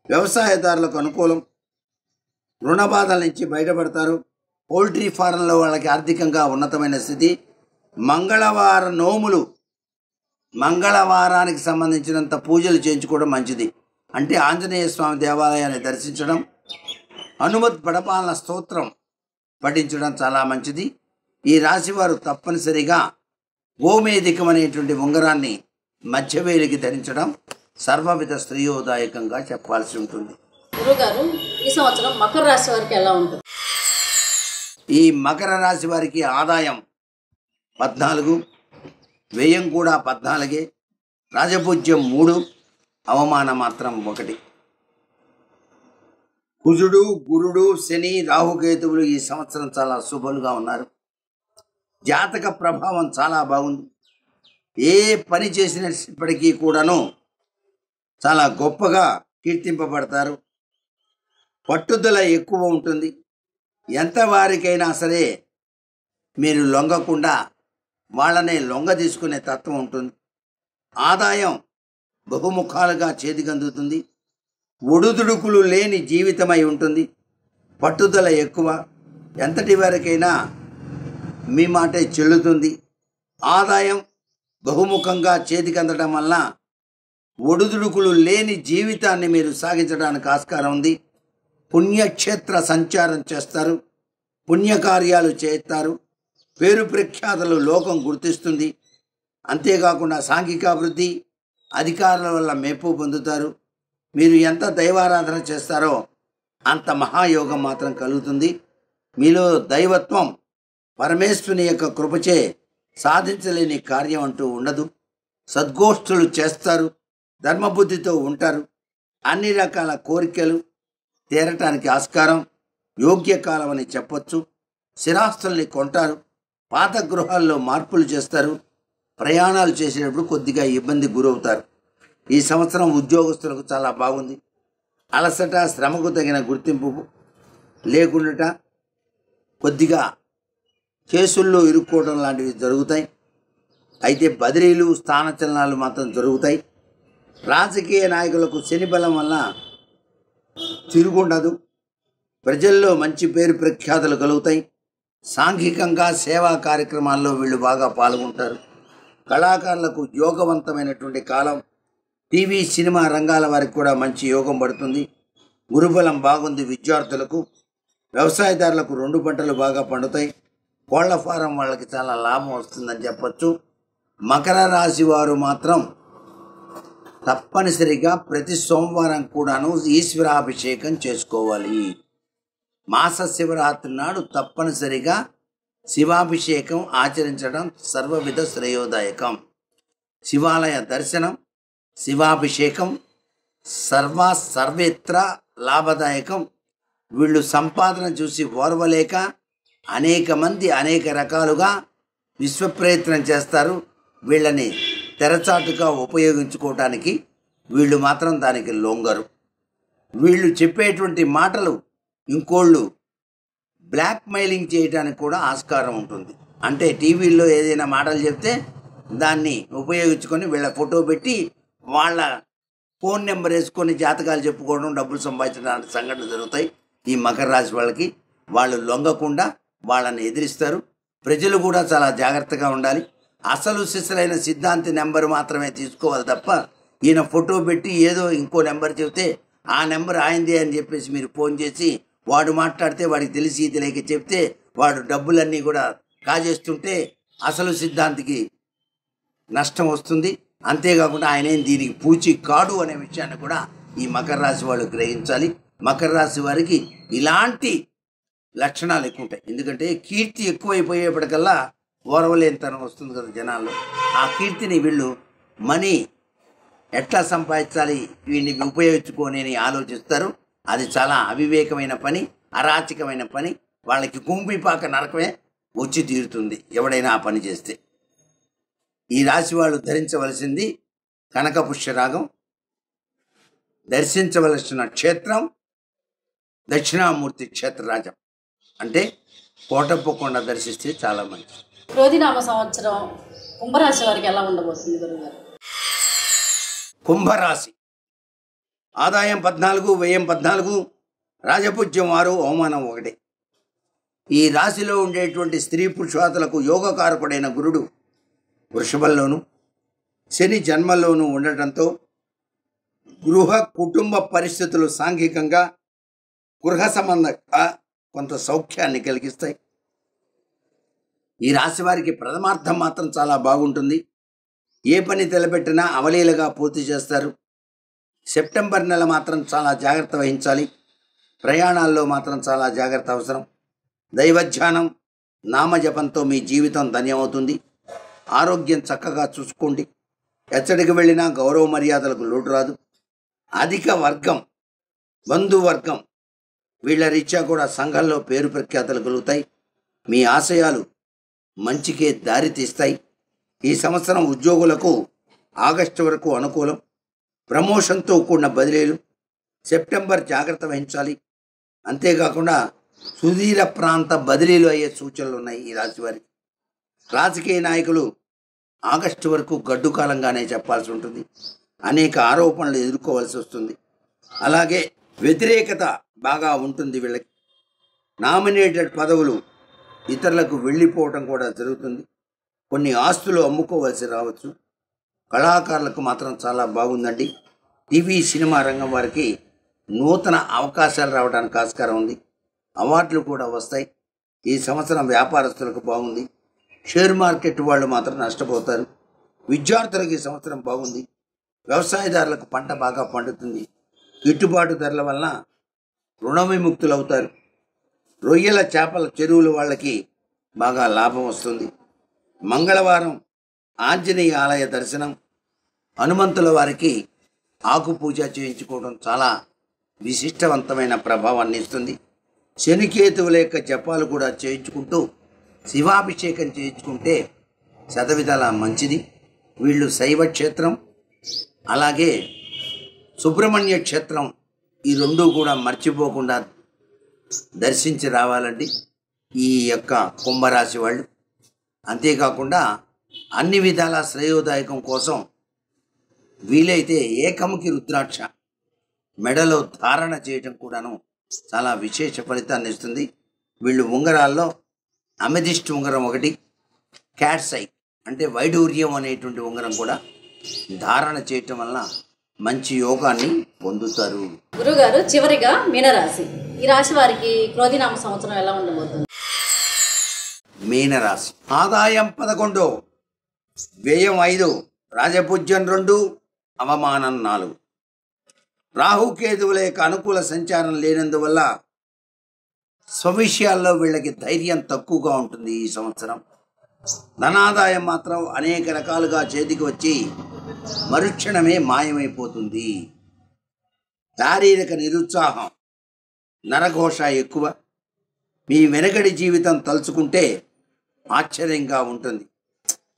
వ్యవసాయదారులకు అనుకూలం. రుణ బాధల నుంచి బయటపడతారు. పౌల్ట్రీ ఫారంలో వాళ్ళకి ఆర్థికంగా ఉన్నతమైన స్థితి. మంగళవార నోములు, మంగళవారానికి సంబంధించినంత పూజలు చేయించుకోవడం మంచిది. అంటే ఆంజనేయ స్వామి దేవాలయాన్ని దర్శించడం, హనుమత్ పడపాలన స్తోత్రం పఠించడం చాలా మంచిది. ఈ రాశివారు తప్పనిసరిగా గోమేధికం అనేటువంటి ఉంగరాన్ని మధ్యవేలికి ధరించడం సర్వవిధ శ్రేయోదాయకంగా చెప్పాల్సి ఉంటుంది. గురుగారు, ఈ సంవత్సరం మకర రాశి వారికి ఎలా ఉంటుంది? ఈ మకర రాశి వారికి ఆదాయం 14, వ్యయం కూడా 14, రాజపూజ్యం 3, అవమానం మాత్రం 1. కుజుడు, గురుడు, శని, రాహుకేతువులు ఈ సంవత్సరం చాలా శుభులుగా ఉన్నారు. జాతక ప్రభావం చాలా బాగుంది. ఏ పని చేసినప్పటికీ కూడాను చాలా గొప్పగా కీర్తింపబడతారు. పట్టుదల ఎక్కువ ఉంటుంది. ఎంత వారికైనా సరే మీరు లొంగకుండా వాళ్ళనే లొంగ తీసుకునే తత్వం ఉంటుంది. ఆదాయం బహుముఖాలుగా చేతికందుతుంది. ఒడుదుడుకులు లేని జీవితమై ఉంటుంది. పట్టుదల ఎక్కువ. ఎంతటి వరకైనా మీ మాటే చెల్లుతుంది. ఆదాయం బహుముఖంగా చేతికందడం వల్ల ఒడుదుడుకులు లేని జీవితాన్ని మీరు సాగించడానికి ఆస్కారం ఉంది. పుణ్యక్షేత్ర సంచారం చేస్తారు. పుణ్యకార్యాలు చేస్తారు. పేరు ప్రఖ్యాతలు లోకం గుర్తిస్తుంది. అంతేకాకుండా సాంఘికాభివృద్ధి, అధికారుల వల్ల మెప్పు పొందుతారు. మీరు ఎంత దైవారాధన చేస్తారో అంత మహాయోగం మాత్రం కలుగుతుంది. మీలో దైవత్వం పరమేశ్వరుని యొక్క కృపచే సాధించలేని కార్యం అంటూ ఉండదు. సద్గోష్ఠులు చేస్తారు. ధర్మబుద్ధితో ఉంటారు. అన్ని రకాల కోరికలు తీరటానికి ఆస్కారం. యోగ్యకాలం అని చెప్పొచ్చు. స్థిరాస్తుల్ని కొంటారు. పాత గృహాల్లో మార్పులు చేస్తారు. ప్రయాణాలు చేసేటప్పుడు కొద్దిగా ఇబ్బంది గురవుతారు. ఈ సంవత్సరం ఉద్యోగస్తులకు చాలా బాగుంది. అలసట, శ్రమకు తగిన గుర్తింపు లేకుండా కొద్దిగా కేసుల్లో ఇరుక్కోవడం లాంటివి జరుగుతాయి. అయితే బదిలీలు, స్థానచలనాలు మాత్రం జరుగుతాయి. రాజకీయ నాయకులకు శని బలం వల్ల తిరుగుండదు. ప్రజల్లో మంచి పేరు ప్రఖ్యాతులు కలుగుతాయి. సాంఘికంగా సేవా కార్యక్రమాల్లో వీళ్ళు బాగా పాల్గొంటారు. కళాకారులకు యోగవంతమైనటువంటి కాలం. టీవీ, సినిమా రంగాల వారికి కూడా మంచి యోగం పడుతుంది. గురుబలం బాగుంది. విద్యార్థులకు, వ్యవసాయదారులకు 2 పంటలు బాగా పండుతాయి. కోళ్ల ఫారం వాళ్ళకి చాలా లాభం వస్తుందని చెప్పచ్చు. మకర రాశి వారు మాత్రం తప్పనిసరిగా ప్రతి సోమవారం కూడాను ఈశ్వరాభిషేకం చేసుకోవాలి. మాస శివరాత్రి నాడు తప్పనిసరిగా శివాభిషేకం ఆచరించడం సర్వవిధ శ్రేయోదాయకం. శివాలయ దర్శనం, శివాభిషేకం సర్వేత్ర లాభదాయకం. వీళ్ళు సంపాదన చూసి ఓర్వలేక అనేక మంది అనేక రకాలుగా విశ్వప్రయత్నం చేస్తారు. వీళ్ళని తెరచాటుగా ఉపయోగించుకోవటానికి వీళ్ళు మాత్రం దానికి లొంగరు. వీళ్ళు చెప్పేటువంటి మాటలు ఇంకోళ్ళు బ్లాక్మెయిలింగ్ చేయడానికి కూడా ఆస్కారం ఉంటుంది. అంటే టీవీల్లో ఏదైనా మాటలు చెప్తే దాన్ని ఉపయోగించుకొని వీళ్ళ ఫోటో పెట్టి వాళ్ళ ఫోన్ నెంబర్ వేసుకొని జాతకాలు చెప్పుకోవడం, డబ్బులు సంపాదించడానికి సంఘటనలు జరుగుతాయి. ఈ మకర రాశి వాళ్ళకి వాళ్ళు లొంగకుండా వాళ్ళని ఎదిరిస్తారు. ప్రజలు కూడా చాలా జాగ్రత్తగా ఉండాలి. అసలు సిసలైన సిద్ధాంతి నెంబర్ మాత్రమే తీసుకోవాలి తప్ప ఈయన ఫోటో పెట్టి ఏదో ఇంకో నెంబర్ చెబితే ఆ నెంబర్ ఆయనదే అని చెప్పేసి మీరు ఫోన్ చేసి వాడు మాట్లాడితే వాడికి తెలిసి తెలియక చెప్తే వాడు డబ్బులన్నీ కూడా కాజేస్తుంటే అసలు సిద్ధాంతికి నష్టం వస్తుంది. అంతేకాకుండా ఆయనేం దీనికి పూచి కాడు అనే విషయాన్ని కూడా ఈ మకర రాశి వాళ్ళు గ్రహించాలి. మకర రాశి వారికి ఇలాంటి లక్షణాలు ఎక్కువ ఉంటాయి. ఎందుకంటే కీర్తి ఎక్కువైపోయేప్పటికల్లా ఓర్వలేనితనం వస్తుంది కదా జనాల్లో. ఆ కీర్తిని వీళ్ళు మనీ ఎట్లా సంపాదించాలి, వీడిని ఉపయోగించుకొని ఆలోచిస్తారు. అది చాలా అవివేకమైన పని, అరాచకమైన పని. వాళ్ళకి కుంభిపాక నరకమే వచ్చి తీరుతుంది ఎవడైనా ఆ పని చేస్తే. ఈ రాశి వాళ్ళు ధరించవలసింది కనకపుష్యరాగం. దర్శించవలసిన క్షేత్రం దక్షిణామూర్తి క్షేత్రరాజం. అంటే కోటప్పకొండ దర్శిస్తే చాలా మంచిది. క్రోధినామ సంవత్సరం కుంభరాశి వారికి ఎలా ఉండబోతుంది గురుగారు? కుంభరాశి ఆదాయం 14, వ్యయం 14, రాజపూజ్యం 6, అవమానం 1. ఈ రాశిలో ఉండేటువంటి స్త్రీ పురుషాతులకు యోగకారకుడైన గురుడు వృషభంలోను, శని జన్మల్లోనూ ఉండటంతో గృహ కుటుంబ పరిస్థితులు సాంఘికంగా గృహ సంబంధంగా కొంత సౌఖ్యాన్ని కలిగిస్తాయి. ఈ రాశి వారికి ప్రథమార్థం మాత్రం చాలా బాగుంటుంది. ఏ పని తలపెట్టినా అవలీలగా పూర్తి చేస్తారు. సెప్టెంబర్ నెల మాత్రం చాలా జాగ్రత్త వహించాలి. ప్రయాణాల్లో మాత్రం చాలా జాగ్రత్త అవసరం. దైవధ్యానం, నామజపంతో మీ జీవితం ధన్యమవుతుంది. ఆరోగ్యం చక్కగా చూసుకోండి. ఎచ్చడికి వెళ్ళినా గౌరవ మర్యాదలకు లోటు రాదు. అధిక వర్గం, బంధువర్గం వీళ్ళ రీత్యా కూడా సంఘంలో పేరు ప్రఖ్యాతలు కలుగుతాయి. మీ ఆశయాలు మంచికే దారి తీస్తాయి. ఈ సంవత్సరం ఉద్యోగులకు ఆగస్టు వరకు అనుకూలం. ప్రమోషన్తో కూడిన బదిలీలు. సెప్టెంబర్ జాగ్రత్త వహించాలి. అంతేకాకుండా సుదూర ప్రాంత బదిలీలు అయ్యే సూచనలు ఉన్నాయి ఈ రాశి వారికి. రాజకీయ నాయకులు ఆగస్టు వరకు గడ్డు కాలంగానే చెప్పాల్సి ఉంటుంది. అనేక ఆరోపణలు ఎదుర్కోవాల్సి వస్తుంది. అలాగే వ్యతిరేకత బాగా ఉంటుంది వీళ్ళకి. నామినేటెడ్ పదవులు ఇతరులకు వెళ్ళిపోవటం కూడా జరుగుతుంది. కొన్ని ఆస్తులు అమ్ముకోవాల్సి రావచ్చు. కళాకారులకు మాత్రం చాలా బాగుందండి. టీవీ సినిమా రంగం వారికి నూతన అవకాశాలు రావడానికి ఆస్కారం ఉంది. అవార్డులు కూడా వస్తాయి. ఈ సంవత్సరం వ్యాపారస్తులకు బాగుంది. షేర్ మార్కెట్ వాళ్ళు మాత్రం నష్టపోతారు. విద్యార్థులకు ఈ సంవత్సరం బాగుంది. వ్యవసాయదారులకు పంట బాగా పండుతుంది. గిట్టుబాటు ధరల వలన రుణ విముక్తులు అవుతారు. రొయ్యల చేపల చెరువుల వాళ్ళకి బాగా లాభం వస్తుంది. మంగళవారం ఆంజనేయ ఆలయ దర్శనం, హనుమంతుల వారికి ఆకు పూజ చేయించుకోవడం చాలా విశిష్టవంతమైన ప్రభావాన్ని ఇస్తుంది. శనికేతువుల యొక్క జపాలు కూడా చేయించుకుంటూ శివాభిషేకం చేయించుకుంటే శతవిధాల మంచిది. వీళ్ళు శైవ క్షేత్రం అలాగే సుబ్రహ్మణ్య క్షేత్రం ఈ రెండూ కూడా మర్చిపోకుండా దర్శించి రావాలండి ఈ యొక్క కుంభరాశి వాళ్ళు. అంతేకాకుండా అన్ని విధాల శ్రేయోదాయకం కోసం వీలైతే ఏకముఖి రుద్రాక్ష మెడలో ధారణ చేయటం కూడాను చాలా విశేష ఫలితాన్ని ఇస్తుంది. వీళ్ళు ఉంగరాల్లో అమెథిస్ట్ ఉంగరం ఒకటి, క్యాట్స్ ఐ అంటే వైడూర్యం అనేటువంటి ఉంగరం కూడా ధారణ చేయటం వలన మంచి యోగాన్ని పొందుతారు. గురుగారు, చివరిగా మీనరాశి, ఈ రాశి వారికి క్రోధినామ సంవత్సరం ఎలా ఉండబోతుంది? మీనరాశి ఆదాయం 11, వ్యయం 5, రాజపూజ్యం 2, అవమానం 4. రాహుకేతువుల యొక్క అనుకూల సంచారం లేనందువల్ల స్వవిషయాల్లో వీళ్ళకి ధైర్యం తక్కువగా ఉంటుంది. ఈ సంవత్సరం ధనాదాయం మాత్రం అనేక రకాలుగా చేతికి వచ్చి మరుక్షణమే మాయమైపోతుంది. శారీరక నిరుత్సాహం, నరఘోష ఎక్కువ. మీ వెనకడి జీవితం తలుచుకుంటే ఆశ్చర్యంగా ఉంటుంది.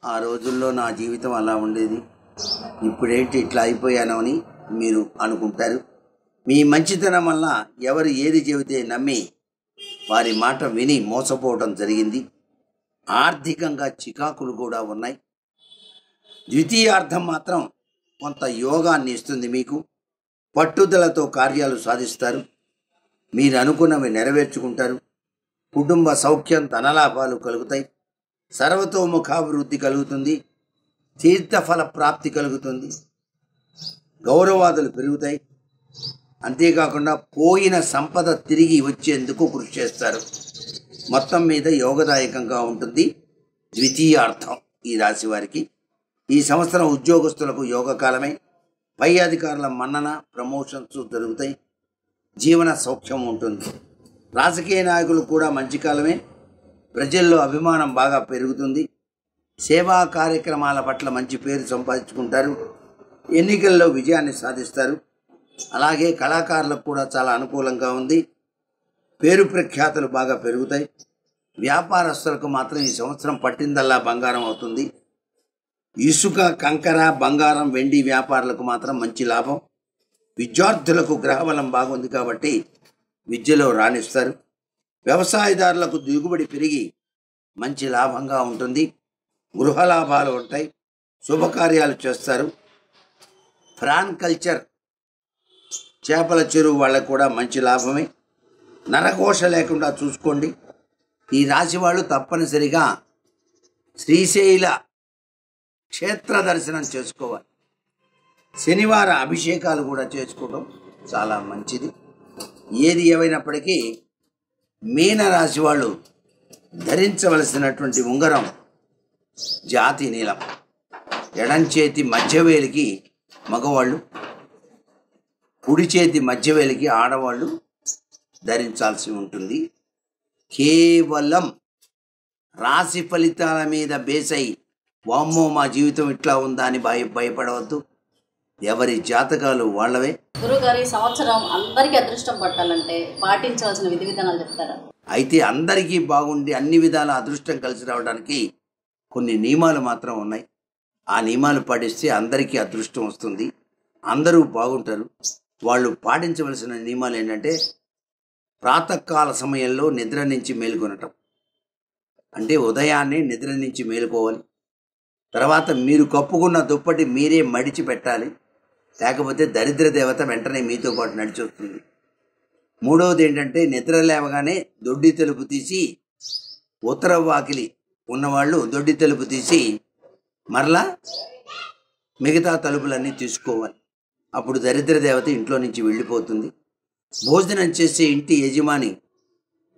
ఆ రోజుల్లో నా జీవితం అలా ఉండేది, ఇప్పుడేంటి ఇట్లా అయిపోయానో అని మీరు అనుకుంటారు. మీ మంచితనం వల్ల ఎవరు ఏది చెబితే నమ్మి వారి మాట విని మోసపోవడం జరిగింది. ఆర్థికంగా చికాకులు కూడా ఉన్నాయి. ద్వితీయార్థం మాత్రం కొంత యోగాన్ని ఇస్తుంది మీకు. పట్టుదలతో కార్యాలు సాధిస్తారు. మీరు అనుకున్నవి నెరవేర్చుకుంటారు. కుటుంబ సౌఖ్యం, ధనలాభాలు కలుగుతాయి. సర్వతోముఖాభివృద్ధి కలుగుతుంది. తీర్థఫల ప్రాప్తి కలుగుతుంది. గౌరవాదులు పెరుగుతాయి. అంతేకాకుండా పోయిన సంపద తిరిగి వచ్చేందుకు కృషి చేస్తారు. మొత్తం మీద యోగదాయకంగా ఉంటుంది ద్వితీయార్థం ఈ రాశి వారికి. ఈ సంవత్సరం ఉద్యోగస్తులకు యోగకాలమే. పై అధికారుల మన్నన, ప్రమోషన్స్ జరుగుతాయి. జీవన సౌఖ్యం ఉంటుంది. రాజకీయ నాయకులు కూడా మంచి కాలమే. ప్రజల్లో అభిమానం బాగా పెరుగుతుంది. సేవా కార్యక్రమాల పట్ల మంచి పేరు సంపాదించుకుంటారు. ఎన్నికల్లో విజయాన్ని సాధిస్తారు. అలాగే కళాకారులకు కూడా చాలా అనుకూలంగా ఉంది. పేరు ప్రఖ్యాతులు బాగా పెరుగుతాయి. వ్యాపారస్తులకు మాత్రం ఈ సంవత్సరం పట్టిందల్లా బంగారం అవుతుంది. ఇసుక, కంకర, బంగారం, వెండి వ్యాపారులకు మాత్రం మంచి లాభం. విద్యార్థులకు గ్రహబలం బాగుంది కాబట్టి విద్యలో రాణిస్తారు. వ్యవసాయదారులకు దిగుబడి పెరిగి మంచి లాభంగా ఉంటుంది. గృహ లాభాలు ఉంటాయి. శుభకార్యాలు చేస్తారు. ఫ్రాన్ కల్చర్, చేపల చెరువు వాళ్ళకు కూడా మంచి లాభమే. నరఘోష లేకుండా చూసుకోండి. ఈ రాశి వాళ్ళు తప్పనిసరిగా శ్రీశైల క్షేత్ర దర్శనం చేసుకోవాలి. శనివార అభిషేకాలు కూడా చేసుకోవడం చాలా మంచిది. ఏది ఏమైనప్పటికీ మీనరాశి వాళ్ళు ధరించవలసినటువంటి ఉంగరం జాతి నీలం. ఎడంచేతి మధ్యవేలికి మగవాళ్ళు, కుడి చేతి మధ్యవేలికి ఆడవాళ్ళు ధరించాల్సి ఉంటుంది. కేవలం రాశి ఫలితాల మీద బేస్ అయి వామ్మో మా జీవితం ఇట్లా ఉందా అని భయపడవద్దు. ఎవరి జాతకాలు వాళ్ళవే. గురుగారు, ఈ సంవత్సరం అందరికీ అదృష్టం పట్టాలంటే పాటించవలసిన విధి విధానాలు చెప్తారా? అయితే అందరికీ బాగుండి అన్ని విధాల అదృష్టం కలిసి రావడానికి కొన్ని నియమాలు మాత్రం ఉన్నాయి. ఆ నియమాలు పాటిస్తే అందరికీ అదృష్టం వస్తుంది, అందరూ బాగుంటారు. వాళ్ళు పాటించవలసిన నియమాలు ఏంటంటే, ప్రాతకాల సమయంలో నిద్ర నుంచి మేలుకొనటం, అంటే ఉదయాన్నే నిద్ర నుంచి మేలుకోవాలి. తర్వాత మీరు కప్పుకున్న దుప్పటి మీరే మడిచి పెట్టాలి, లేకపోతే దరిద్ర దేవత వెంటనే మీతో పాటు నడిచి వస్తుంది. మూడవది ఏంటంటే, నిద్ర లేవగానే దొడ్డి తలుపు తీసి, ఉత్తర వాకిలి ఉన్నవాళ్ళు దొడ్డి తలుపు తీసి మరలా మిగతా తలుపులన్నీ తీసుకోవాలి. అప్పుడు దరిద్ర దేవత ఇంట్లో నుంచి వెళ్ళిపోతుంది. భోజనం చేసే ఇంటి యజమాని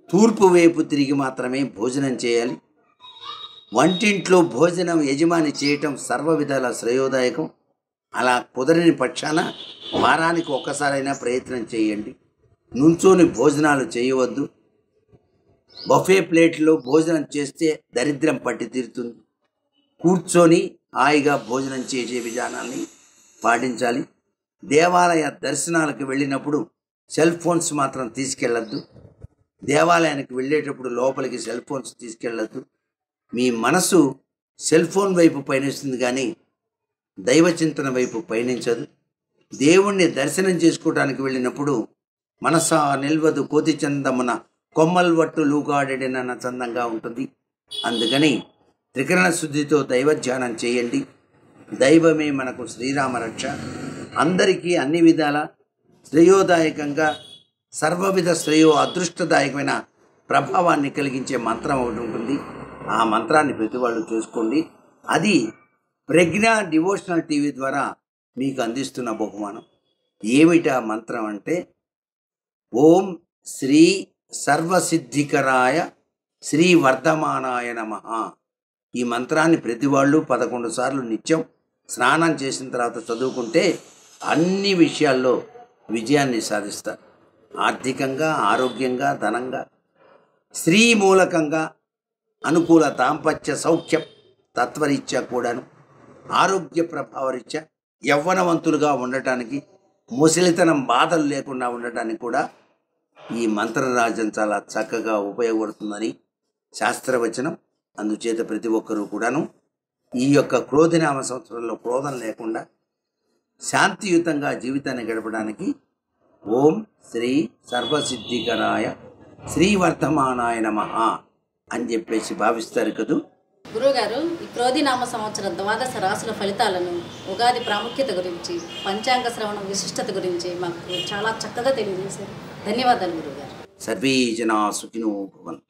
తూర్పు వైపు తిరిగి మాత్రమే భోజనం చేయాలి. వంటింట్లో భోజనం యజమాని చేయటం సర్వ విధాల శ్రేయోదాయకం. అలా కుదరని పక్షాన వారానికి ఒక్కసారైనా ప్రయత్నం చేయండి. నుంచోని భోజనాలు చేయవద్దు. బఫే ప్లేట్లో భోజనం చేస్తే దరిద్రం పట్టి తీరుతుంది. కూర్చొని హాయిగా భోజనం చేసే విధానాన్ని పాటించాలి. దేవాలయ దర్శనాలకు వెళ్ళినప్పుడు సెల్ ఫోన్స్ మాత్రం తీసుకెళ్ళద్దు. దేవాలయానికి వెళ్ళేటప్పుడు లోపలికి సెల్ ఫోన్స్ తీసుకెళ్ళద్దు. మీ మనసు సెల్ ఫోన్ వైపు పయనిస్తుంది కానీ దైవ చింతన వైపు పయనించదు. దేవుణ్ణి దర్శనం చేసుకోవడానికి వెళ్ళినప్పుడు మనసా నిల్వదు కోతి చందమున కొమ్మల్ వట్టు లూగాడెడినన్న చందంగా ఉంటుంది. అందుకని త్రికరణ శుద్ధితో దైవ ధ్యానం చేయండి. దైవమే మనకు శ్రీరామ రక్ష. అందరికీ అన్ని విధాల శ్రేయోదాయకంగా సర్వవిధ శ్రేయో అదృష్టదాయకమైన ప్రభావాన్ని కలిగించే మంత్రం ఒకటి ఉంటుంది. ఆ మంత్రాన్ని ప్రతి వాళ్ళు చూసుకోండి. అది ప్రజ్ఞ డివోషనల్ టీవీ ద్వారా మీకు అందిస్తున్న బహుమానం. ఏమిటా మంత్రం అంటే, ఓం శ్రీ సర్వసిద్ధికరాయ శ్రీ వర్ధమానాయ నమః. ఈ మంత్రాన్ని ప్రతి వాళ్ళు 11 సార్లు నిత్యం స్నానం చేసిన తర్వాత చదువుకుంటే అన్ని విషయాల్లో విజయాన్ని సాధిస్తారు. ఆర్థికంగా, ఆరోగ్యంగా, ధనంగా, స్త్రీ మూలకంగా అనుకూల దాంపత్య సౌఖ్యం తత్వరీత్యా కూడాను, ఆరోగ్య ప్రభావరీత్యా యవ్వనవంతులుగా ఉండటానికి, ముసలితనం బాధలు లేకుండా ఉండటానికి కూడా ఈ మంత్రరాజ్యం చాలా చక్కగా ఉపయోగపడుతుందని శాస్త్రవచనం. అందుచేత ప్రతి ఒక్కరూ కూడాను ఈ యొక్క క్రోధినామ సంవత్సరంలో క్రోధం లేకుండా శాంతియుతంగా జీవితాన్ని గడపడానికి ఓం శ్రీ సర్వసిద్ధికరాయ శ్రీవర్ధమానాయ నమః అని చెప్పేసి భావిస్తారు కదూ. గురువుగారు, ఈ క్రోధినామ సంవత్సర ద్వాదశ రాశుల ఫలితాలను, ఉగాది ప్రాముఖ్యత గురించి, పంచాంగ శ్రవణం విశిష్టత గురించి మాకు చాలా చక్కగా తెలియజేశారు. ధన్యవాదాలు గురువుగారు. సర్వే జనా సుఖినో భవంతు.